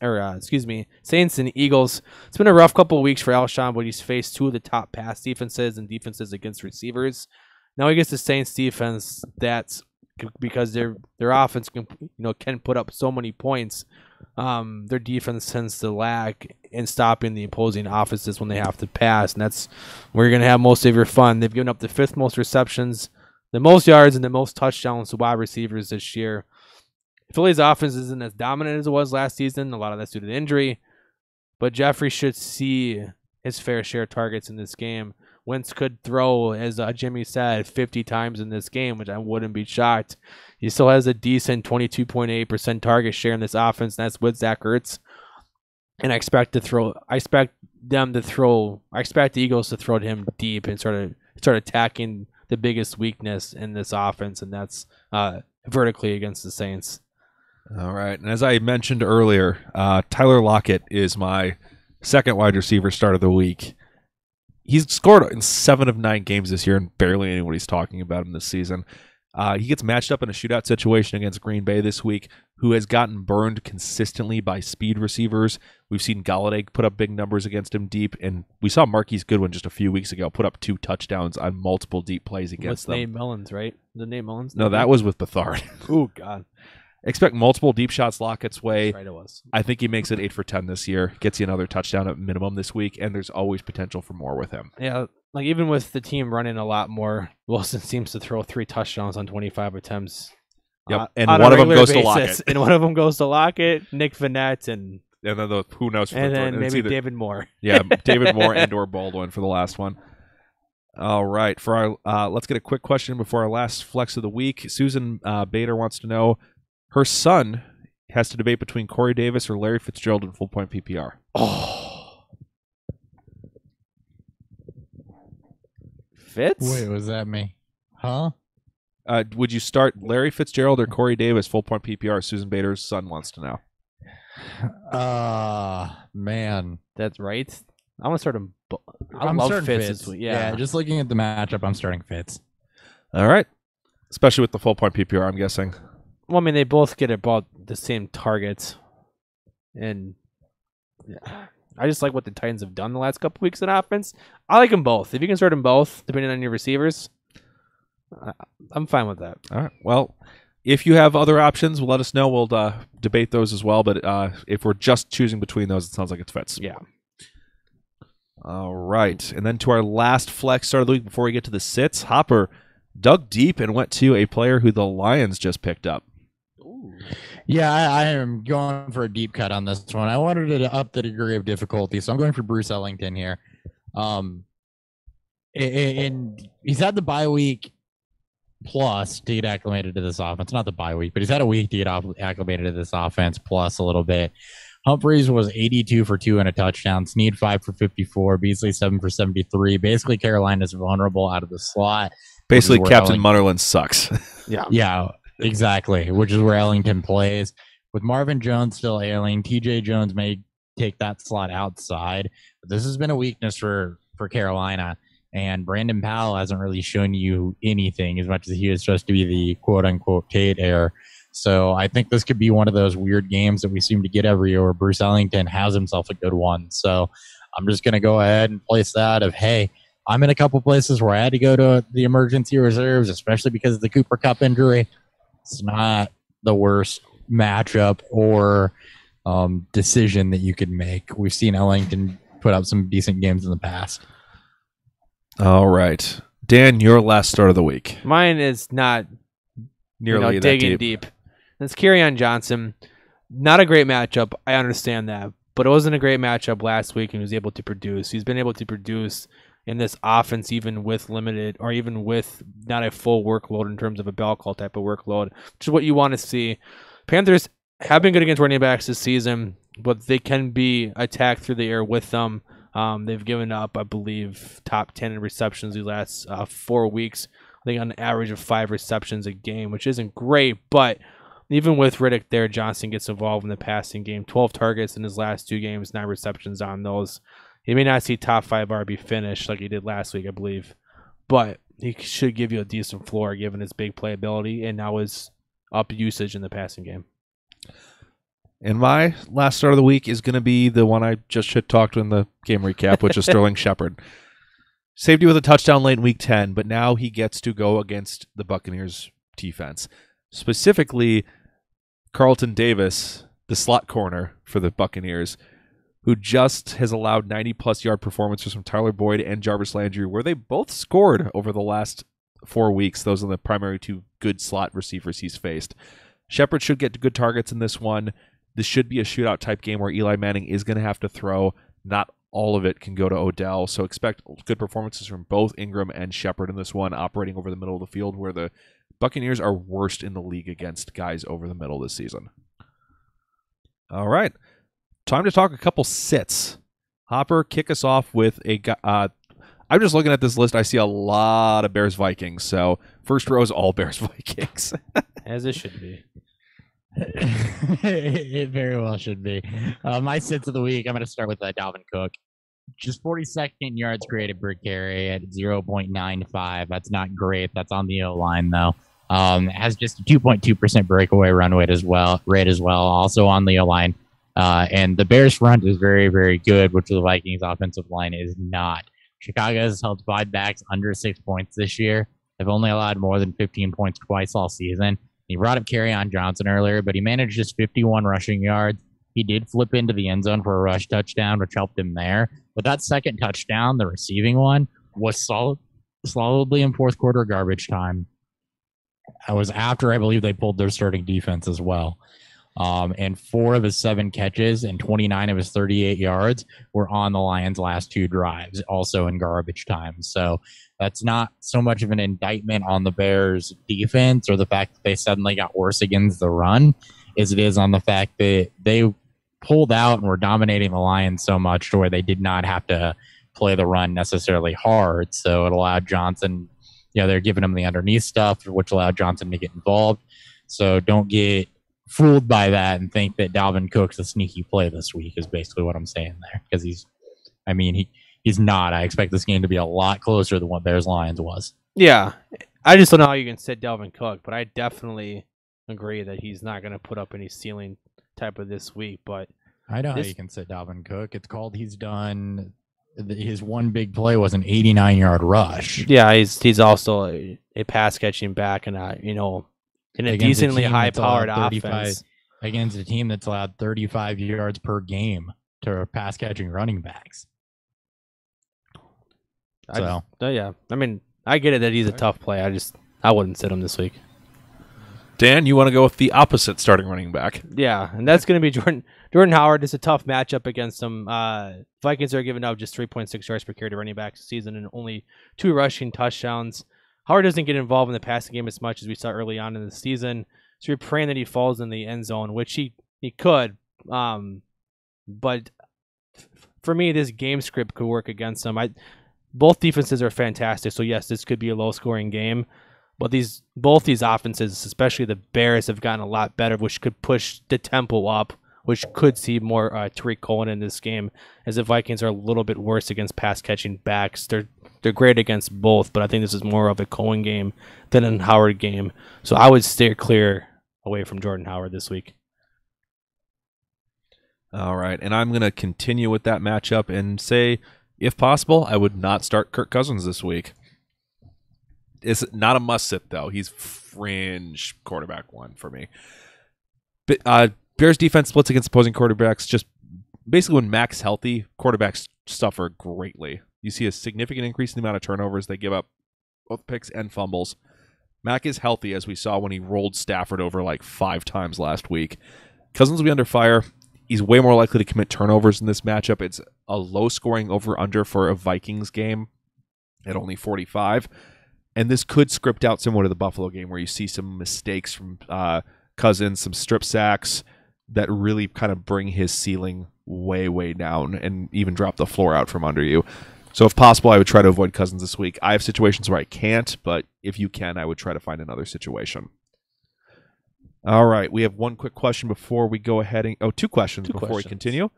and Eagles. It's been a rough couple of weeks for Alshon, but he's faced two of the top pass defenses and defenses against receivers. Now he gets the Saints defense that's because their offense can put up so many points. Their defense tends to lag in stopping the opposing offenses when they have to pass, and that's where you're going to have most of your fun. They've given up the 5th most receptions, the most yards, and the most touchdowns to wide receivers this year. Philly's offense isn't as dominant as it was last season. A lot of that's due to the injury, but Jeffrey should see his fair share of targets in this game. Wentz could throw, as Jimmy said, 50 times in this game, which I wouldn't be shocked. He still has a decent 22.8% target share in this offense, and that's with Zach Ertz. And I expect the Eagles to throw to him deep and start attacking the biggest weakness in this offense, and that's vertically against the Saints. All right, and as I mentioned earlier, Tyler Lockett is my second wide receiver start of the week. He's scored in 7 of 9 games this year, and barely anybody's talking about him this season. He gets matched up in a shootout situation against Green Bay this week, who has gotten burned consistently by speed receivers. We've seen Galladay put up big numbers against him deep, and we saw Marquise Goodwin just a few weeks ago put up 2 touchdowns on multiple deep plays against them. With Nate Mullins, right? The Nate Mullins? No, that was with Bethard. Oh, God. Expect multiple deep shots Lockett's way. That's right, it was. I think he makes it 8 for 10 this year, gets you another touchdown at minimum this week, and there's always potential for more with him. Yeah, like even with the team running a lot more, Wilson seems to throw 3 touchdowns on 25 attempts. Yep, and one of them goes to Lockett. And one of them goes to Lockett, Nick Vannett, and then who knows? And then maybe David Moore. Yeah, David Moore and or Baldwin for the last one. All right, for our let's get a quick question before our last flex of the week. Susan Bader wants to know, her son has to debate between Corey Davis or Larry Fitzgerald in full point PPR. Oh. Fitz? Wait, was that me? Huh? Would you start Larry Fitzgerald or Corey Davis full point PPR? Susan Bader's son wants to know. Man. That's right. I want to start him. I'm love starting Fitz. Fitz. Yeah, just looking at the matchup, I'm starting Fitz. All right. Especially with the full point PPR, I'm guessing. Well, I mean, they both get about the same targets. And yeah, I just like what the Titans have done the last couple weeks in offense. I like them both. If you can start them both, depending on your receivers, I'm fine with that. All right. Well, if you have other options, let us know. We'll debate those as well. But if we're just choosing between those, it sounds like it's Fitz. Yeah. All right. And then to our last flex start of the week before we get to the sits, Hopper dug deep and went to a player who the Lions just picked up. Yeah, I am going for a deep cut on this one. I wanted to up the degree of difficulty, so I'm going for Bruce Ellington here. And he's had the bye week plus to get acclimated to this offense. Not the bye week, but he's had a week to get acclimated to this offense plus a little bit. Humphreys was 82 for 2 and a touchdown. Snead 5 for 54. Beasley 7 for 73. Basically, Carolina's vulnerable out of the slot. Basically, Captain Munnerlyn sucks. Yeah, exactly, which is where Ellington plays. With Marvin Jones still ailing, TJ Jones may take that slot outside. But this has been a weakness for Carolina, and Brandon Powell hasn't really shown you anything as much as he is supposed to be the quote-unquote Tate heir. So I think this could be one of those weird games that we seem to get every year where Bruce Ellington has himself a good one. So I'm just going to go ahead and place that of, hey, I'm in a couple places where I had to go to the emergency reserves, especially because of the Cooper Kupp injury. It's not the worst matchup or decision that you could make. We've seen Ellington put up some decent games in the past. All right. Dan, your last start of the week. Mine is not Nearly that digging deep. It's Kerryon Johnson. Not a great matchup. I understand that. But it wasn't a great matchup last week and he was able to produce. He's been able to produce in this offense even with limited or even with not a full workload in terms of a bell call type of workload, which is what you want to see. Panthers have been good against running backs this season, but they can be attacked through the air with them. They've given up, I believe, top 10 in receptions these last 4 weeks. I think on an average of 5 receptions a game, which isn't great, but even with Riddick there, Johnson gets involved in the passing game. 12 targets in his last 2 games, 9 receptions on those. He may not see top 5 RB finish like he did last week, I believe, but he should give you a decent floor given his big playability and now his up usage in the passing game. And my last start of the week is going to be the one I just talked in the game recap, which is Sterling Shepard. Saved you with a touchdown late in week 10, but now he gets to go against the Buccaneers defense. Specifically, Carlton Davis, the slot corner for the Buccaneers, who just has allowed 90-plus yard performances from Tyler Boyd and Jarvis Landry, where they both scored over the last 4 weeks. Those are the primary 2 good slot receivers he's faced. Shepard should get good targets in this one. This should be a shootout type game where Eli Manning is going to have to throw. Not all of it can go to Odell, so expect good performances from both Ingram and Shepard in this one, operating over the middle of the field, where the Buccaneers are worst in the league against guys over the middle this season. All right. Time to talk a couple sits. Hopper, kick us off with a guy. I'm just looking at this list. I see a lot of Bears-Vikings, so first row is all Bears-Vikings. As it should be. It very well should be. My sits of the week, I'm going to start with Dalvin Cook. Just 42nd yards created per carry at 0.95. That's not great. That's on the O-line, though. Has just a 2.2% breakaway run rate as well. Also on the O-line. And the Bears front is very, very good, which the Vikings offensive line is not. Chicago has held 5 backs under 6 points this year. They've only allowed more than 15 points twice all season. He brought up Kerryon Johnson earlier, but he managed just 51 rushing yards. He did flip into the end zone for a rush touchdown, which helped him there. But that second touchdown, the receiving one, was solidly in fourth quarter garbage time. That was after, I believe, they pulled their starting defense as well. And 4 of his 7 catches and 29 of his 38 yards were on the Lions' last 2 drives, also in garbage time. So that's not so much of an indictment on the Bears' defense or the fact that they suddenly got worse against the run as it is on the fact that they pulled out and were dominating the Lions so much to where they did not have to play the run necessarily hard. So it allowed Johnson, they're giving him the underneath stuff, which allowed Johnson to get involved. So don't get fooled by that and think that Dalvin Cook's a sneaky play this week is basically what I'm saying there. Because he's not. I expect this game to be a lot closer than what Bears-Lions was. Yeah. I just don't know how you can sit Dalvin Cook, but I definitely agree that he's not going to put up any ceiling type of this week. But I know how you can sit Dalvin Cook. It's called he's done. His one big play was an 89-yard rush. Yeah, he's also a pass catching back and in a decently high-powered offense. Against a team that's allowed 35 yards per game to pass-catching running backs. So, yeah. I get it that he's a tough play. I wouldn't sit him this week. Dan, you want to go with the opposite starting running back? Yeah, and that's going to be Jordan Howard. It's a tough matchup against them. Vikings are giving up just 3.6 yards per carry to running backs this season and only 2 rushing touchdowns. Howard doesn't get involved in the passing game as much as we saw early on in the season. So you're praying that he falls in the end zone, which he could. But for me, this game script could work against him. Both defenses are fantastic. So, yes, this could be a low-scoring game. But both these offenses, especially the Bears, have gotten a lot better, which could push the tempo up, which could see more Tariq Cohen in this game, as the Vikings are a little bit worse against pass-catching backs. They're great against both, but I think this is more of a Cohen game than a Howard game. So I would steer clear away from Jordan Howard this week. All right, and I'm going to continue with that matchup and say, if possible, I would not start Kirk Cousins this week. It's not a must-sit, though. He's fringe quarterback 1 for me. But, Bears defense splits against opposing quarterbacks. Just basically when Mac's healthy, quarterbacks suffer greatly. You see a significant increase in the amount of turnovers. They give up both picks and fumbles. Mac is healthy, as we saw when he rolled Stafford over like 5 times last week. Cousins will be under fire. He's way more likely to commit turnovers in this matchup. It's a low-scoring over-under for a Vikings game at only 45. And this could script out similar to the Buffalo game where you see some mistakes from Cousins, some strip sacks that really kind of bring his ceiling way, way down and even drop the floor out from under you. So if possible, I would try to avoid Cousins this week. I have situations where I can't, but if you can, I would try to find another situation. All right, we have one quick question before we go ahead and two questions Two before we questions. continue.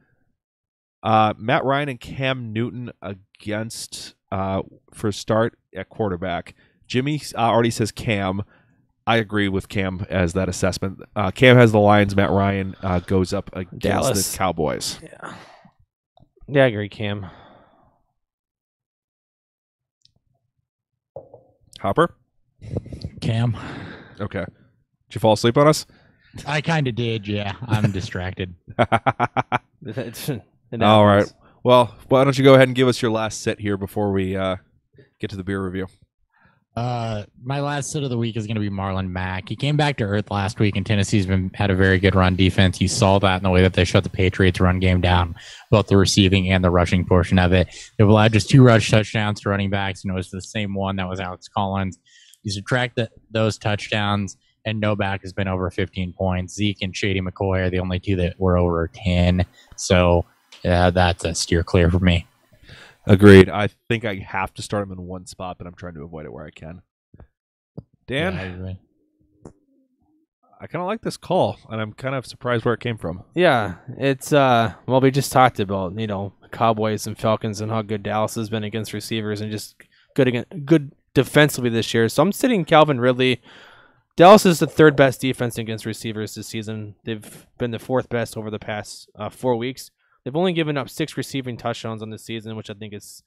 Matt Ryan and Cam Newton against for start at quarterback. Jimmy already says Cam. I agree with Cam as that assessment. Cam has the Lions. Matt Ryan goes up against Dallas. the Cowboys. Yeah, I agree, Cam. Hopper? Cam. Okay. Did you fall asleep on us? I kind of did, yeah. I'm distracted. All right. Well, why don't you go ahead and give us your last sit here before we get to the beer review? My last sit of the week is going to be Marlon Mack. He came back to earth last week, and Tennessee's had a very good run defense. You saw that in the way that they shut the Patriots' run game down, both the receiving and the rushing portion of it. They've allowed just 2 rush touchdowns to running backs, and it was the same one that was Alex Collins. You subtract those touchdowns, and no back has been over 15 points. Zeke and Shady McCoy are the only 2 that were over 10. So that's a steer clear for me. Agreed. I think I have to start him in one spot, but I'm trying to avoid it where I can. Dan, Yeah, I agree. I kind of like this call, and I'm kind of surprised where it came from. Yeah, it's well, we just talked about Cowboys and Falcons and how good Dallas has been against receivers and just good defensively this year. So I'm sitting Calvin Ridley. Dallas is the 3rd best defense against receivers this season. They've been the 4th best over the past 4 weeks. They've only given up 6 receiving touchdowns on the season, which I think is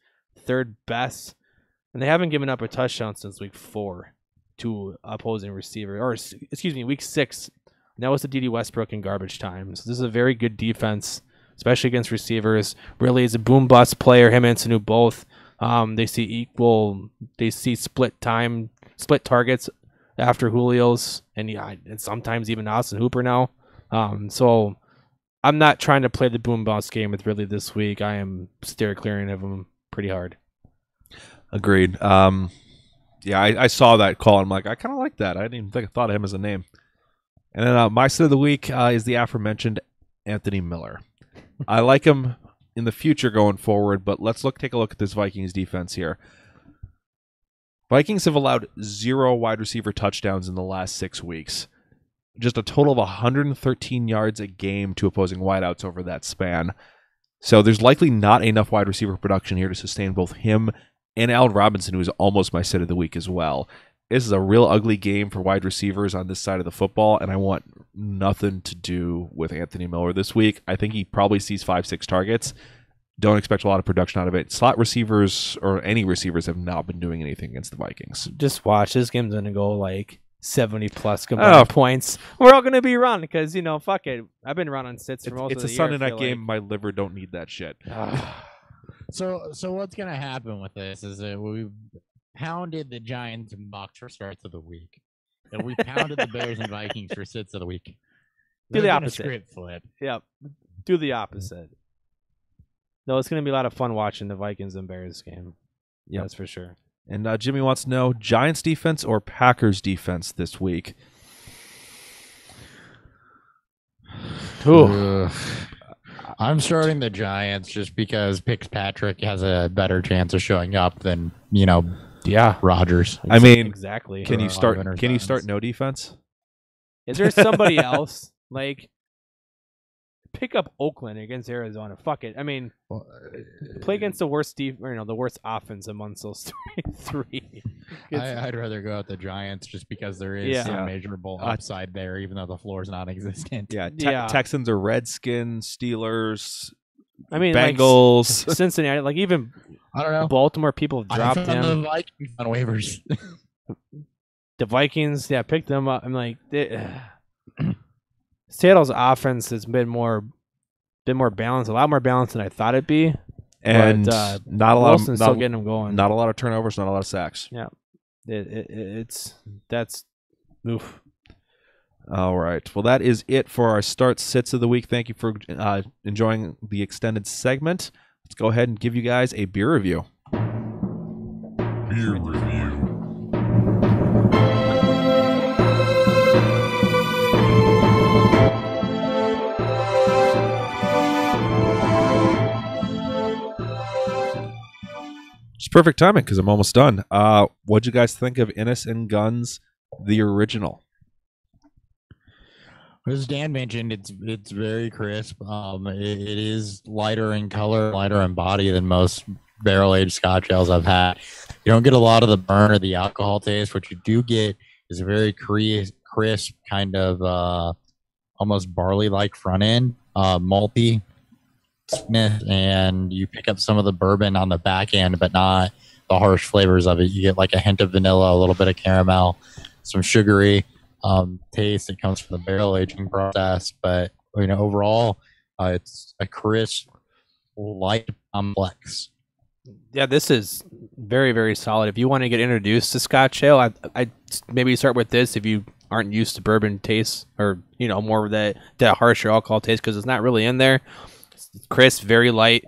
3rd best. And they haven't given up a touchdown since week 4 to opposing receiver, or excuse me, week 6. And that was the D.D. Westbrook in garbage time. So this is a very good defense, especially against receivers. Really is a boom bust player. Him and Sanu both. They see split targets after Julio's, and sometimes even Austin Hooper now. So I'm not trying to play the boom bust game with Ridley this week. I am steer clearing of him pretty hard. Agreed. Yeah, I saw that call. And I'm like, I kind of like that. I didn't even think I thought of him as a name. And then my sit of the week is the aforementioned Anthony Miller. I like him in the future going forward, but let's take a look at this Vikings defense here. Vikings have allowed 0 wide receiver touchdowns in the last 6 weeks. Just a total of 113 yards a game to opposing wideouts over that span. So there's likely not enough wide receiver production here to sustain both him and Allen Robinson, who is almost my sit of the week as well. This is a real ugly game for wide receivers on this side of the football, and I want nothing to do with Anthony Miller this week. I think he probably sees 5-6 targets. Don't expect a lot of production out of it. Slot receivers or any receivers have not been doing anything against the Vikings. Just watch. This game's going to go like 70-plus combined points. We're all going to be run because, fuck it. I've been running sits for most of the year. It's a Sunday night game. My liver don't need that shit. So what's going to happen with this is that we've pounded the Giants and Bucks for starts of the week. And we pounded the Bears and Vikings for sits of the week. Do the opposite. Script flip. Yep. Do the opposite. No, it's going to be a lot of fun watching the Vikings and Bears game. Yep. That's for sure. And Jimmy wants to know, Giants defense or Packers defense this week? I'm starting the Giants just because Fitzpatrick has a better chance of showing up than, Rodgers. I mean, exactly. Can you start no defense? Is there somebody else pick up Oakland against Arizona? Fuck it. I mean, play against the worst the worst offense amongst those three. I'd rather go with the Giants just because there is some measurable upside there, even though the floor is non-existent. Yeah, Texans or Redskins, Steelers. I mean, Bengals, Cincinnati. Even I don't know. Baltimore people have dropped them. The Vikings on waivers. The Vikings, pick them up. I'm like, Seattle's offense has been more balanced, a lot more balanced than I thought it'd be. And but, not a lot Wilson's still getting them going. Not a lot of turnovers, not a lot of sacks. Yeah, that's oof. All right. Well, that is it for our start sits of the week. Thank you for enjoying the extended segment. Let's go ahead and give you guys a beer review. Beer review. It's perfect timing because I'm almost done. What'd you guys think of Innis and Gunn's The Original? As Dan mentioned, it's very crisp. It is lighter in color, lighter in body than most barrel-aged Scotch ales I've had. You don't get a lot of the burn or the alcohol taste. What you do get is a very crisp kind of almost barley-like front end, malty, and you pick up some of the bourbon on the back end, but not the harsh flavors of it. You get like a hint of vanilla, a little bit of caramel, some sugary taste that comes from the barrel aging process. But overall, it's a crisp, light, complex. Yeah, this is very, very solid. If you want to get introduced to Scotch ale, I maybe start with this if you aren't used to bourbon taste or more of that harsher alcohol taste, because it's not really in there. It's crisp, very light.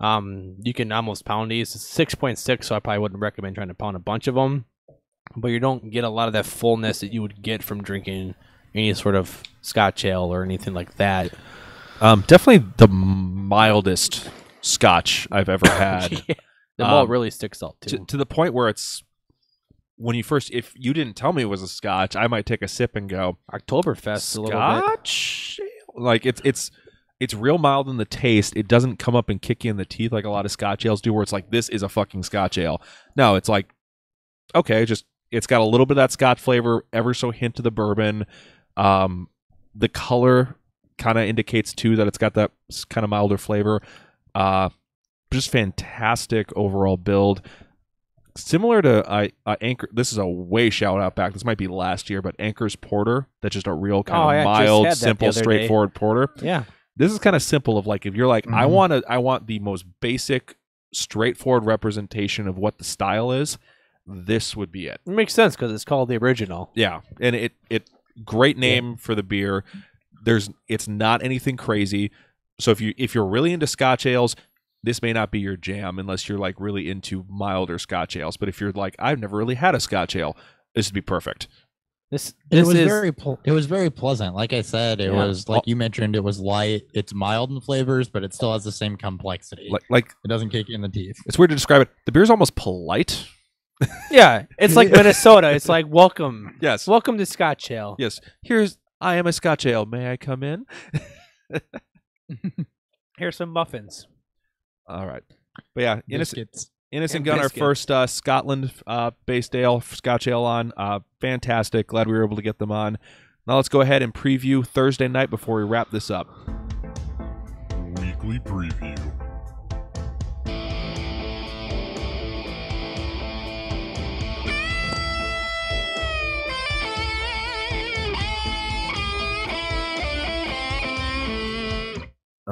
You can almost pound these. It's 6.6, so I probably wouldn't recommend trying to pound a bunch of them. But you don't get a lot of that fullness that you would get from drinking any sort of Scotch ale or anything like that. Definitely the mildest Scotch I've ever had. Yeah, the malt really sticks out too. To the point where it's if you didn't tell me it was a Scotch, I might take a sip and go Oktoberfest a little bit. Scotch? Like it's real mild in the taste. It doesn't come up and kick you in the teeth like a lot of Scotch ales do, where it's like, this is a fucking Scotch ale. No, it's like, okay, it's got a little bit of that Scotch flavor, ever so hint of the bourbon. The color kind of indicates too that it's got that kind of milder flavor. Just fantastic overall build. Similar to Anchor, this is a way shout out back. This might be last year, but Anchor's Porter. That's just a real kind of mild, simple, straightforward porter. Yeah, this is kind of simple. Of like, if you're like, I want the most basic, straightforward representation of what the style is. This would be it. It makes sense because it's called the original. Yeah, and it great name for the beer. It's not anything crazy. So if you're really into Scotch ales, this may not be your jam unless you're like really into milder Scotch ales. But if you're like, I've never really had a Scotch ale, this would be perfect. It was very pleasant. Like I said, it was like you mentioned. It was light. It's mild in flavors, but it still has the same complexity. Like it doesn't kick you in the teeth. It's weird to describe it. The beer's almost polite. Yeah, it's like Minnesota. It's like, welcome. Yes. Welcome to Scotch ale. Yes. I am a Scotch ale. May I come in? Here's some muffins. All right. But yeah, Innis and Gunn, our biscuits. first Scotland-based ale, Scotch ale on. Fantastic. Glad we were able to get them on. Now let's go ahead and preview Thursday night before we wrap this up. Weekly preview.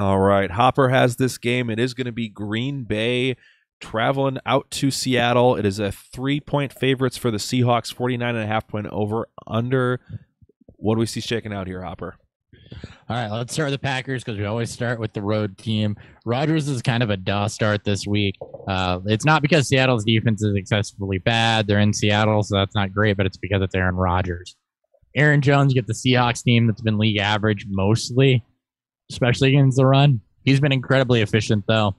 All right. Hopper has this game. It is going to be Green Bay traveling out to Seattle. It is a 3-point favorites for the Seahawks, 49.5 point over under. What do we see shaking out here, Hopper? All right, let's start with the Packers because we always start with the road team. Rodgers is kind of a duh start this week. It's not because Seattle's defense is excessively bad. They're in Seattle, so that's not great, but it's because it's Aaron Rodgers. Aaron Jones, you get the Seahawks team that's been league average mostly, especially against the run. He's been incredibly efficient, though.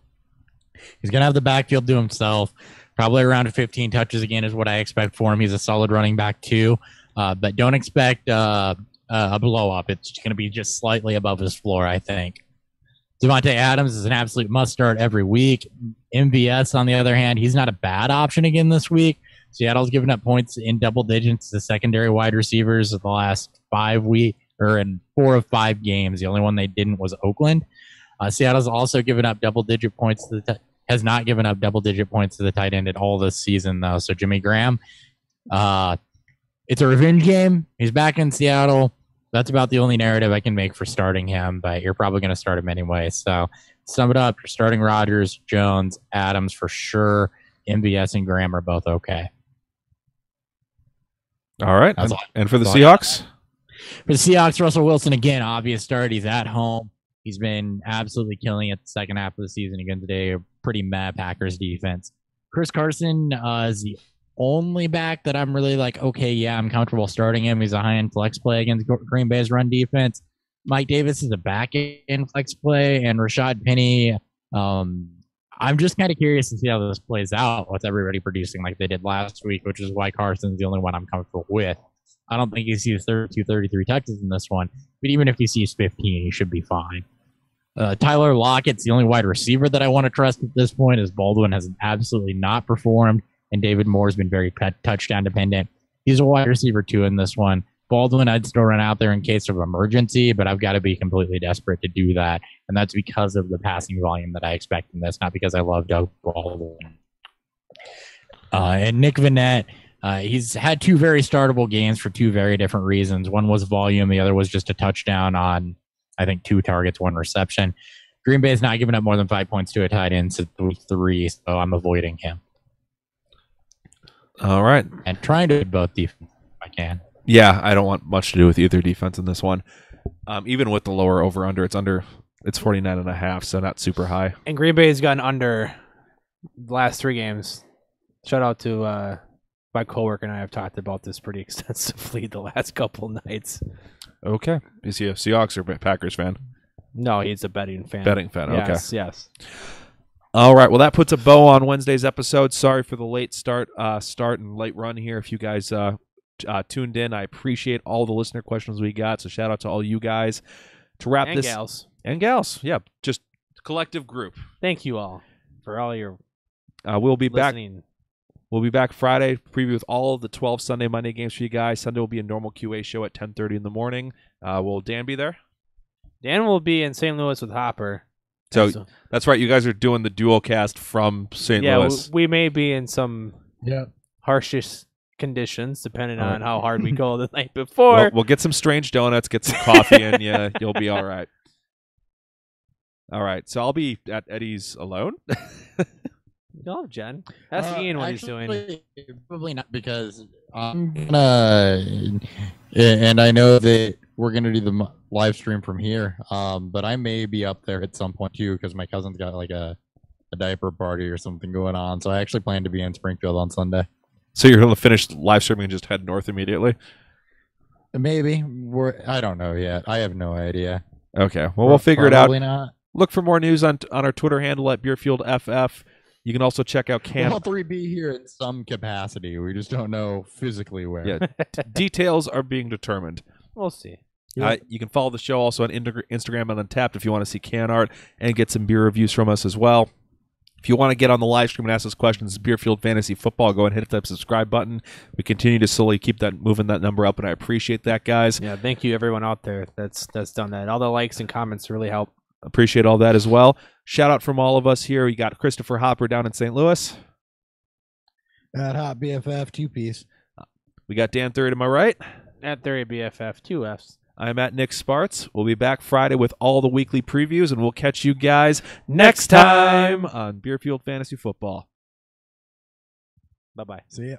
He's going to have the backfield to himself. Probably around 15 touches again is what I expect for him. He's a solid running back, too. But don't expect a blow-up. It's going to be just slightly above his floor, I think. Devontae Adams is an absolute must-start every week. MVS, on the other hand, he's not a bad option again this week. Seattle's given up points in double digits to secondary wide receivers of the last 5 weeks. Or in 4 of 5 games. The only one they didn't was Oakland. Seattle's also given up double-digit points has not given up double-digit points to the tight end at all this season, though. So Jimmy Graham, it's a revenge game. He's back in Seattle. That's about the only narrative I can make for starting him, but you're probably going to start him anyway. So sum it up, you're starting Rodgers, Jones, Adams for sure. MVS and Graham are both okay. All right. And for the Seahawks? For the Seahawks, Russell Wilson, again, obvious start. He's at home. He's been absolutely killing it the second half of the season. Again today, a pretty mad Packers defense. Chris Carson is the only back that I'm really like, okay, yeah, I'm comfortable starting him. He's a high-end flex play against Green Bay's run defense. Mike Davis is a back-end flex play, and Rashad Penny, I'm just kind of curious to see how this plays out with everybody producing like they did last week, which is why Carson's the only one I'm comfortable with. I don't think he sees 32, 33 touches in this one. But even if he sees 15, he should be fine. Tyler Lockett's the only wide receiver that I want to trust at this point, as Baldwin has absolutely not performed, and David Moore's been very touchdown dependent. He's a wide receiver too in this one. Baldwin, I'd still run out there in case of emergency, but I've got to be completely desperate to do that, and that's because of the passing volume that I expect in this, not because I love Doug Baldwin. And Nick Vannett, he's had two very startable games for two very different reasons. One was volume, the other was just a touchdown on, I think, 2 targets, 1 reception. Green Bay's not giving up more than 5 points to a tight end since week 3, so I'm avoiding him. All right. And trying to both defense if I can. Yeah, I don't want much to do with either defense in this one. Even with the lower over-under, it's 49.5, so not super high. And Green Bay's gotten under the last 3 games. Shout out to my coworker and I have talked about this pretty extensively the last couple nights. Okay. Is he a Seahawks or Packers fan? No, he's a betting fan. Betting fan, okay. Yes. All right. Well, that puts a bow on Wednesday's episode. Sorry for the late start and late run here. If you guys tuned in, I appreciate all the listener questions we got. So shout out to all you guys. To wrap this, gals. And gals. Yeah, just collective group. Thank you all for all your we'll be listening. back. We'll be back Friday, preview with all of the 12 Sunday, Monday games for you guys. Sunday will be a normal QA show at 10:30 in the morning. Will Dan be there? Dan will be in St. Louis with Hopper. So that's right. You guys are doing the dual cast from St. Louis. Yeah, we may be in some harshest conditions, depending on how hard we go the night before. Well, we'll get some strange donuts, get some coffee in you. You'll be all right. All right. So I'll be at Eddie's alone. No, Jen. Ask Ian what he's doing. Probably not, because I'm gonna, and I know that we're gonna do the live stream from here. But I may be up there at some point too, because my cousin's got like a diaper party or something going on. So I actually plan to be in Springfield on Sunday. So you're going to finish live streaming and just head north immediately? Maybe. I don't know yet. I have no idea. Okay. Well, we'll figure it out. Probably not. Look for more news on our Twitter handle at BeerfieldFF. You can also check out We'll all 3 be here in some capacity. We just don't know physically where. Yeah, details are being determined. We'll see. You can follow the show also on Instagram and Untapped if you want to see can art and get some beer reviews from us as well. If you want to get on the live stream and ask us questions, Beerfield Fantasy Football, go ahead and hit that subscribe button. We continue to slowly keep moving that number up, and I appreciate that, guys. Yeah, thank you everyone out there that's done that. All the likes and comments really help. Appreciate all that as well. Shout out from all of us here. We got Christopher Hopper down in St. Louis. At Hot BFF 2-piece. We got Dan Thurry to my right. At 30 BFF 2 Fs. I'm at Nick Sparts. We'll be back Friday with all the weekly previews, and we'll catch you guys next time on Beerfield Fantasy Football. Bye-bye. See ya.